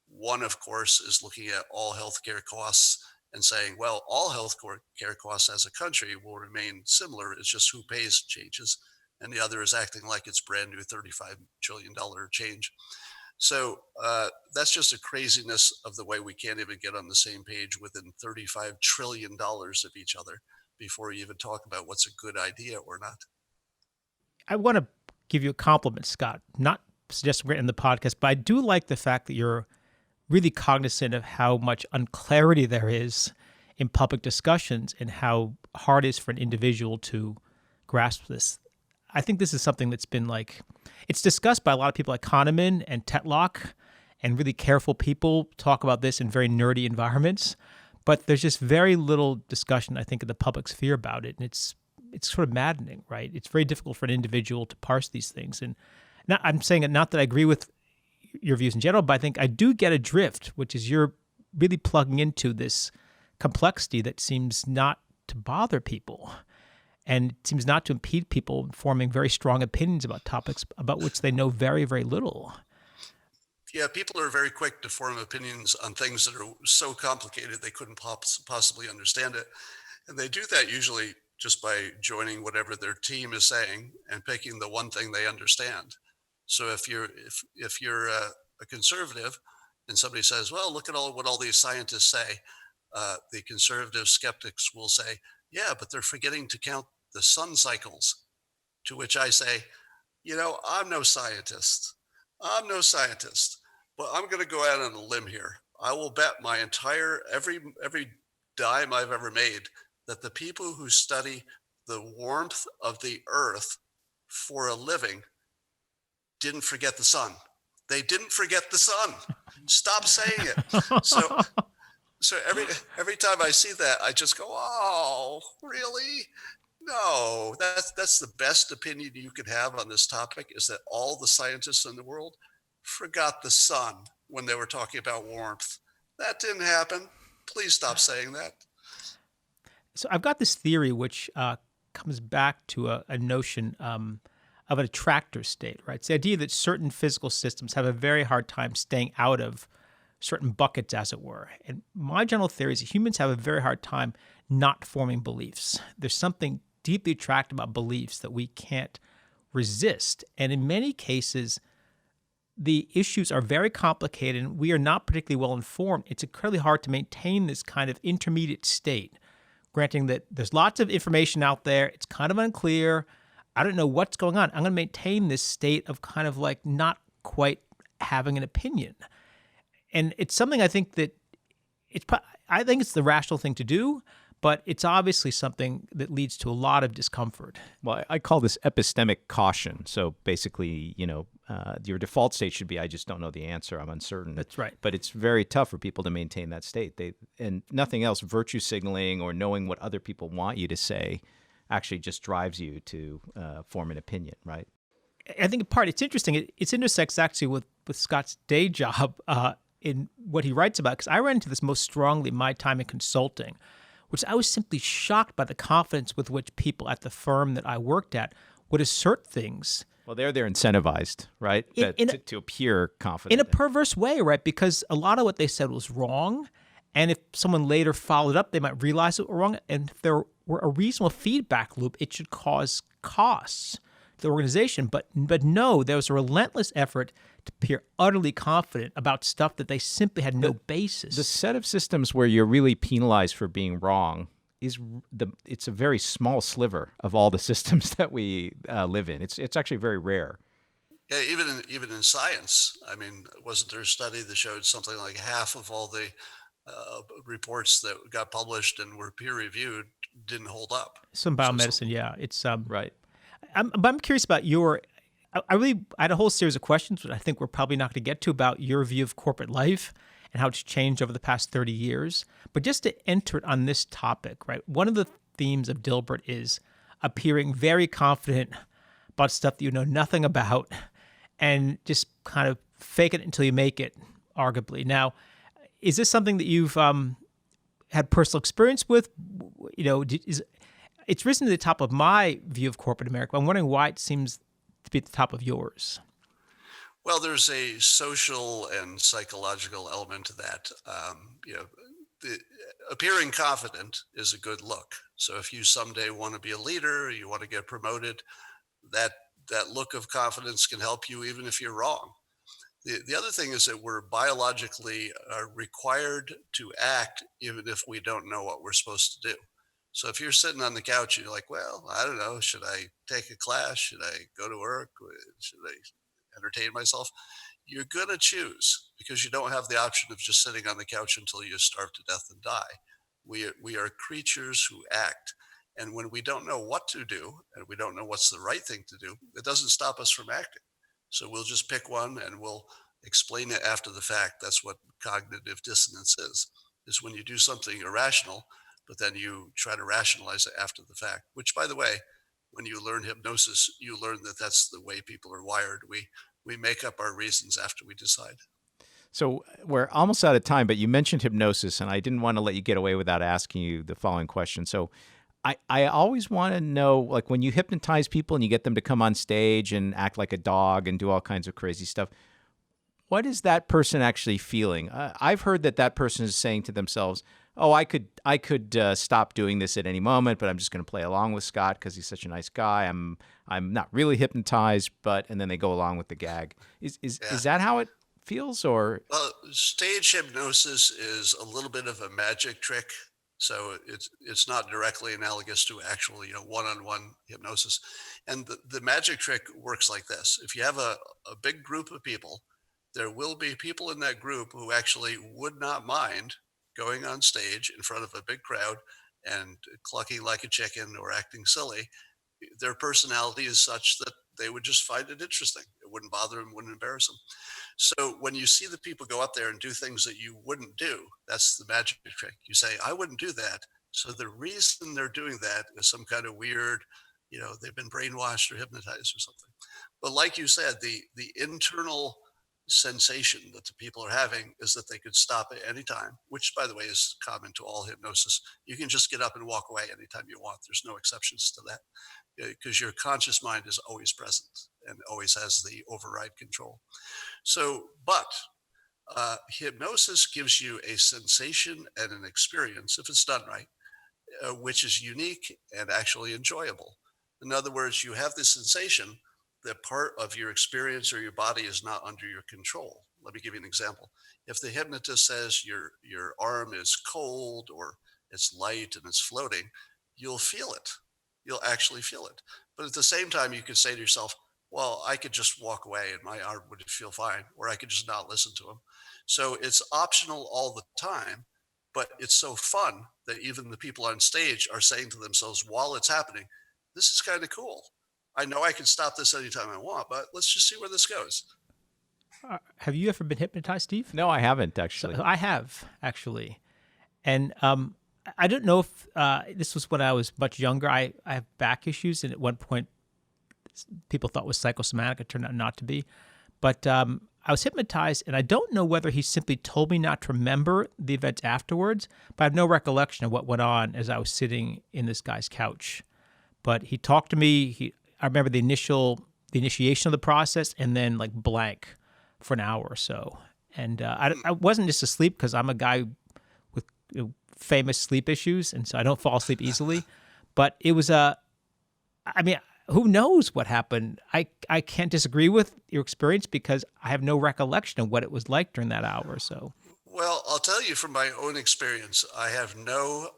One, of course, is looking at all healthcare costs and saying, well, all healthcare costs as a country will remain similar. It's just who pays changes. And the other is acting like it's brand new $35 trillion change. So that's just a craziness of the way we can't even get on the same page within $35 trillion of each other before you even talk about what's a good idea or not. I want to give you a compliment, Scott. Not suggesting we're in the podcast, but I do like the fact that you're really cognizant of how much unclarity there is in public discussions and how hard it is for an individual to grasp this. I think this is something that's been it's discussed by a lot of people like Kahneman and Tetlock, and really careful people talk about this in very nerdy environments, but there's just very little discussion, I think, in the public sphere about it, and it's sort of maddening, right? It's very difficult for an individual to parse these things. And I'm saying it not that I agree with your views in general, but I think I do get a drift, which is you're really plugging into this complexity that seems not to bother people. And it seems not to impede people forming very strong opinions about topics about which they know very, very little. Yeah, people are very quick to form opinions on things that are so complicated they couldn't possibly understand it. And they do that usually just by joining whatever their team is saying and picking the one thing they understand. So if you're a conservative and somebody says, well, look at what all these scientists say, the conservative skeptics will say, yeah, but they're forgetting to count the sun cycles. To which I say, I'm no scientist. I'm no scientist, but I'm going to go out on a limb here. I will bet my every dime I've ever made that the people who study the warmth of the earth for a living didn't forget the sun. They didn't forget the sun. Stop saying it. So every time I see that, I just go, oh, really? No, that's the best opinion you could have on this topic, is that all the scientists in the world forgot the sun when they were talking about warmth. That didn't happen. Please stop saying that. So I've got this theory which comes back to a notion of an attractor state, right? It's the idea that certain physical systems have a very hard time staying out of certain buckets, as it were. And my general theory is that humans have a very hard time not forming beliefs. There's something deeply attractive about beliefs that we can't resist. And in many cases, the issues are very complicated and we are not particularly well informed. It's incredibly hard to maintain this kind of intermediate state, granting that there's lots of information out there. It's kind of unclear. I don't know what's going on. I'm going to maintain this state of kind of like not quite having an opinion. And it's something I think that I think it's the rational thing to do, but it's obviously something that leads to a lot of discomfort. Well, I call this epistemic caution. So basically, your default state should be, I just don't know the answer. I'm uncertain. That's right. But it's very tough for people to maintain that state. And nothing else, virtue signaling or knowing what other people want you to say actually just drives you to form an opinion, right? I think in part it's interesting. It intersects actually with Scott's day job in what he writes about, because I ran into this most strongly in my time in consulting, which I was simply shocked by the confidence with which people at the firm that I worked at would assert things. Well, they're incentivized, right, to appear confident. In a perverse way, right? Because a lot of what they said was wrong, and if someone later followed up, they might realize it was wrong. And if there were a reasonable feedback loop, it should cause costs to the organization. But no, there was a relentless effort to appear utterly confident about stuff that they simply had no basis. The set of systems where you're really penalized for being wrong it's a very small sliver of all the systems that we live in. It's actually very rare. Yeah, even in science, I mean, wasn't there a study that showed something like half of all the reports that got published and were peer reviewed didn't hold up? Some biomedicine, yeah. It's right. I'm curious about I had a whole series of questions, which I think we're probably not going to get to, about your view of corporate life and how it's changed over the past 30 years. But just to enter it on this topic, right? One of the themes of Dilbert is appearing very confident about stuff that you know nothing about and just kind of fake it until you make it, arguably. Now, is this something that you've had personal experience with? It's risen to the top of my view of corporate America. I'm wondering why it seems to be at the top of yours. Well, there's a social and psychological element to that. Appearing confident is a good look. So if you someday want to be a leader, you want to get promoted, that look of confidence can help you even if you're wrong. The other thing is that we're biologically required to act even if we don't know what we're supposed to do. So if you're sitting on the couch and you're like, well, I don't know, should I take a class? Should I go to work? Should I entertain myself? You're going to choose, because you don't have the option of just sitting on the couch until you starve to death and die. We are creatures who act. And when we don't know what to do and we don't know what's the right thing to do, it doesn't stop us from acting. So we'll just pick one and we'll explain it after the fact. That's what cognitive dissonance is when you do something irrational, but then you try to rationalize it after the fact, which, by the way, when you learn hypnosis, you learn that that's the way people are wired. We make up our reasons after we decide. So we're almost out of time, but you mentioned hypnosis, and I didn't want to let you get away without asking you the following question. So I always want to know, like when you hypnotize people and you get them to come on stage and act like a dog and do all kinds of crazy stuff, what is that person actually feeling? I've heard that person is saying to themselves, "Oh, I could stop doing this at any moment, but I'm just going to play along with Scott because he's such a nice guy. I'm not really hypnotized, and then they go along with the gag." Is that how it feels, or? Well, stage hypnosis is a little bit of a magic trick. So it's not directly analogous to actual, one-on-one hypnosis. And the magic trick works like this. If you have a big group of people, there will be people in that group who actually would not mind going on stage in front of a big crowd and clucking like a chicken or acting silly. Their personality is such that they would just find it interesting. It wouldn't bother them, wouldn't embarrass them. So when you see the people go up there and do things that you wouldn't do, that's the magic trick. You say, I wouldn't do that. So the reason they're doing that is some kind of weird, they've been brainwashed or hypnotized or something. But like you said, the internal sensation that the people are having is that they could stop at any time, which by the way is common to all hypnosis. You can just get up and walk away anytime you want. There's no exceptions to that because your conscious mind is always present and always has the override control. So, but hypnosis gives you a sensation and an experience, if it's done right, which is unique and actually enjoyable. In other words, you have this sensation that part of your experience or your body is not under your control. Let me give you an example. If the hypnotist says your arm is cold or it's light and it's floating, you'll feel it. You'll actually feel it. But at the same time, you could say to yourself, well, I could just walk away and my arm would feel fine, or I could just not listen to him. So it's optional all the time, but it's so fun that even the people on stage are saying to themselves while it's happening, this is kind of cool. I know I can stop this anytime I want, but let's just see where this goes. Have you ever been hypnotized, Steve? No, I haven't actually. So I have actually. And I don't know if this was when I was much younger. I have back issues, and at one point people thought it was psychosomatic. It turned out not to be. But I was hypnotized, and I don't know whether he simply told me not to remember the events afterwards, but I have no recollection of what went on as I was sitting in this guy's couch. But he talked to me. I remember the initiation of the process, and then like blank for an hour or so. And I wasn't just asleep because I'm a guy with famous sleep issues, and so I don't fall asleep easily. But it was who knows what happened? I can't disagree with your experience because I have no recollection of what it was like during that hour or so. Well, I'll tell you from my own experience, I have no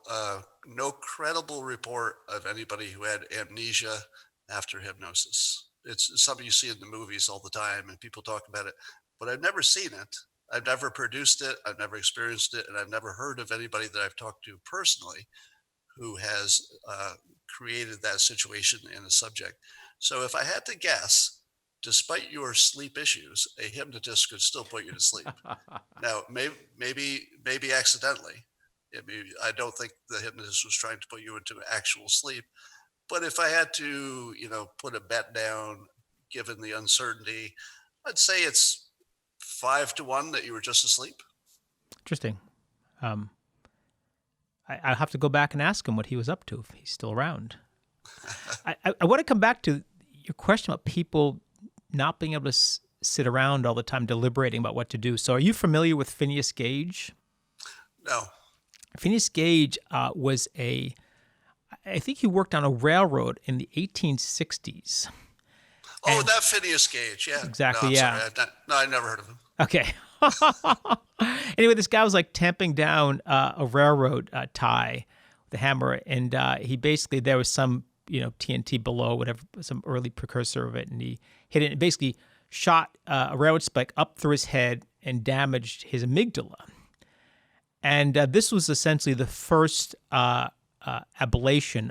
credible report of anybody who had amnesia after hypnosis. It's something you see in the movies all the time and people talk about it, but I've never seen it. I've never produced it. I've never experienced it. And I've never heard of anybody that I've talked to personally who has created that situation in a subject. So if I had to guess, despite your sleep issues, a hypnotist could still put you to sleep. Now, maybe accidentally. I don't think the hypnotist was trying to put you into actual sleep. But if I had to, put a bet down, given the uncertainty, I'd say it's 5-1 that you were just asleep. Interesting. I'll have to go back and ask him what he was up to if he's still around. I want to come back to your question about people not being able to sit around all the time deliberating about what to do. So are you familiar with Phineas Gage? No. Phineas Gage was I think he worked on a railroad in the 1860s. Oh, that Phineas Gage, yeah. Exactly, no, yeah. Sorry. I never heard of him. Okay. Anyway, this guy was like tamping down a railroad tie with a hammer, and there was some, TNT below, whatever, some early precursor of it, and he hit it and basically shot a railroad spike up through his head and damaged his amygdala. And this was essentially the first ablation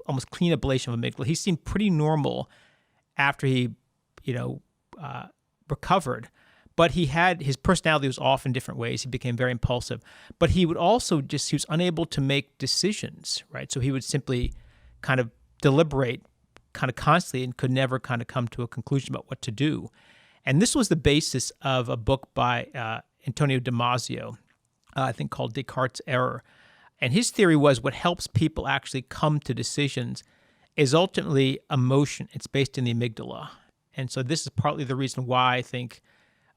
almost clean ablation of amygdala. He seemed pretty normal after he, recovered. But his personality was off in different ways. He became very impulsive. But he would also he was unable to make decisions, right? So he would simply kind of deliberate kind of constantly and could never kind of come to a conclusion about what to do. And this was the basis of a book by Antonio Damasio, I think called Descartes' Error. And his theory was what helps people actually come to decisions is ultimately emotion. It's based in the amygdala. And so this is partly the reason why I think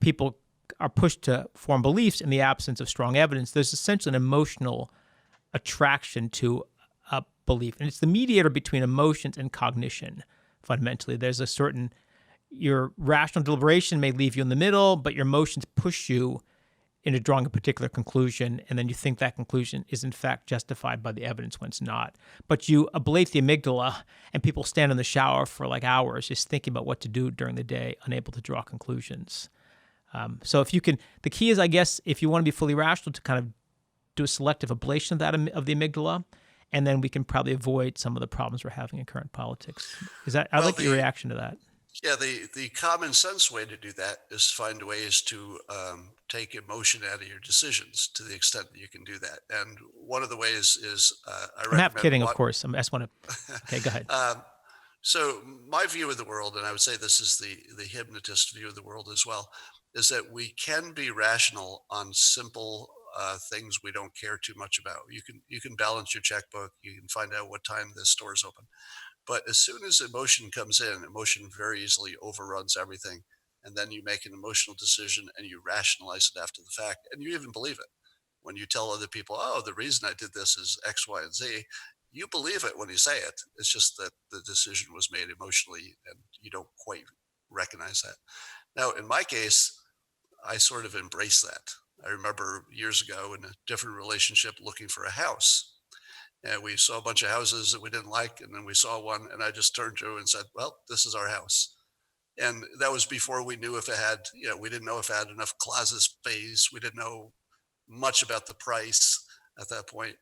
people are pushed to form beliefs in the absence of strong evidence. There's essentially an emotional attraction to a belief. And it's the mediator between emotions and cognition, fundamentally. There's a certain, your rational deliberation may leave you in the middle, but your emotions push you into drawing a particular conclusion, and then you think that conclusion is in fact justified by the evidence when it's not. But you ablate the amygdala, and people stand in the shower for like hours just thinking about what to do during the day, unable to draw conclusions. So if you can, the key is, I guess, if you want to be fully rational, to kind of do a selective ablation of that, of the amygdala, and then we can probably avoid some of the problems we're having in current politics. I'd like your reaction to that. Yeah, the common sense way to do that is to find ways to take emotion out of your decisions to the extent that you can do that. And one of the ways is I'm half kidding, of course. I just want to. Okay, go ahead. So my view of the world, and I would say this is the hypnotist view of the world as well, is that we can be rational on simple things we don't care too much about. You can balance your checkbook. You can find out what time the store's open. But as soon as emotion comes in, emotion very easily overruns everything. And then you make an emotional decision and you rationalize it after the fact. And you even believe it. When you tell other people, oh, the reason I did this is X, Y, and Z, you believe it when you say it. It's just that the decision was made emotionally and you don't quite recognize that. Now, in my case, I sort of embrace that. I remember years ago in a different relationship looking for a house. And we saw a bunch of houses that we didn't like, and then we saw one, and I just turned to it and said, well, this is our house. And that was before we knew if it had, we didn't know if it had enough closet space. We didn't know much about the price at that point.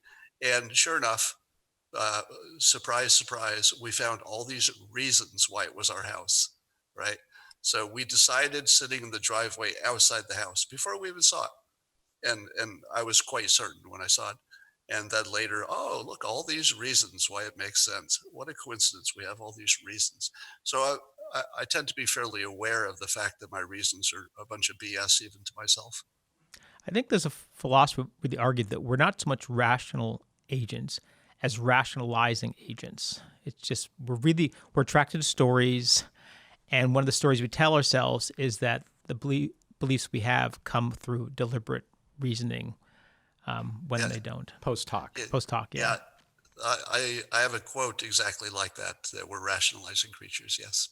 And sure enough, surprise, surprise, we found all these reasons why it was our house, right? So we decided sitting in the driveway outside the house before we even saw it. And I was quite certain when I saw it. And then later, oh, look, all these reasons why it makes sense. What a coincidence. We have all these reasons. So I tend to be fairly aware of the fact that my reasons are a bunch of BS even to myself. I think there's a philosopher who really argued that we're not so much rational agents as rationalizing agents. It's just we're attracted to stories. And one of the stories we tell ourselves is that the beliefs we have come through deliberate reasoning. When they don't. Post hoc. Yeah. I have a quote exactly like that we're rationalizing creatures, yes.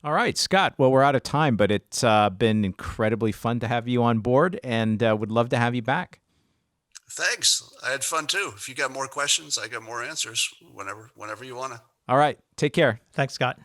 All right, Scott. Well, we're out of time, but it's been incredibly fun to have you on board, and would love to have you back. Thanks. I had fun too. If you got more questions, I got more answers whenever you want to. All right. Take care. Thanks, Scott.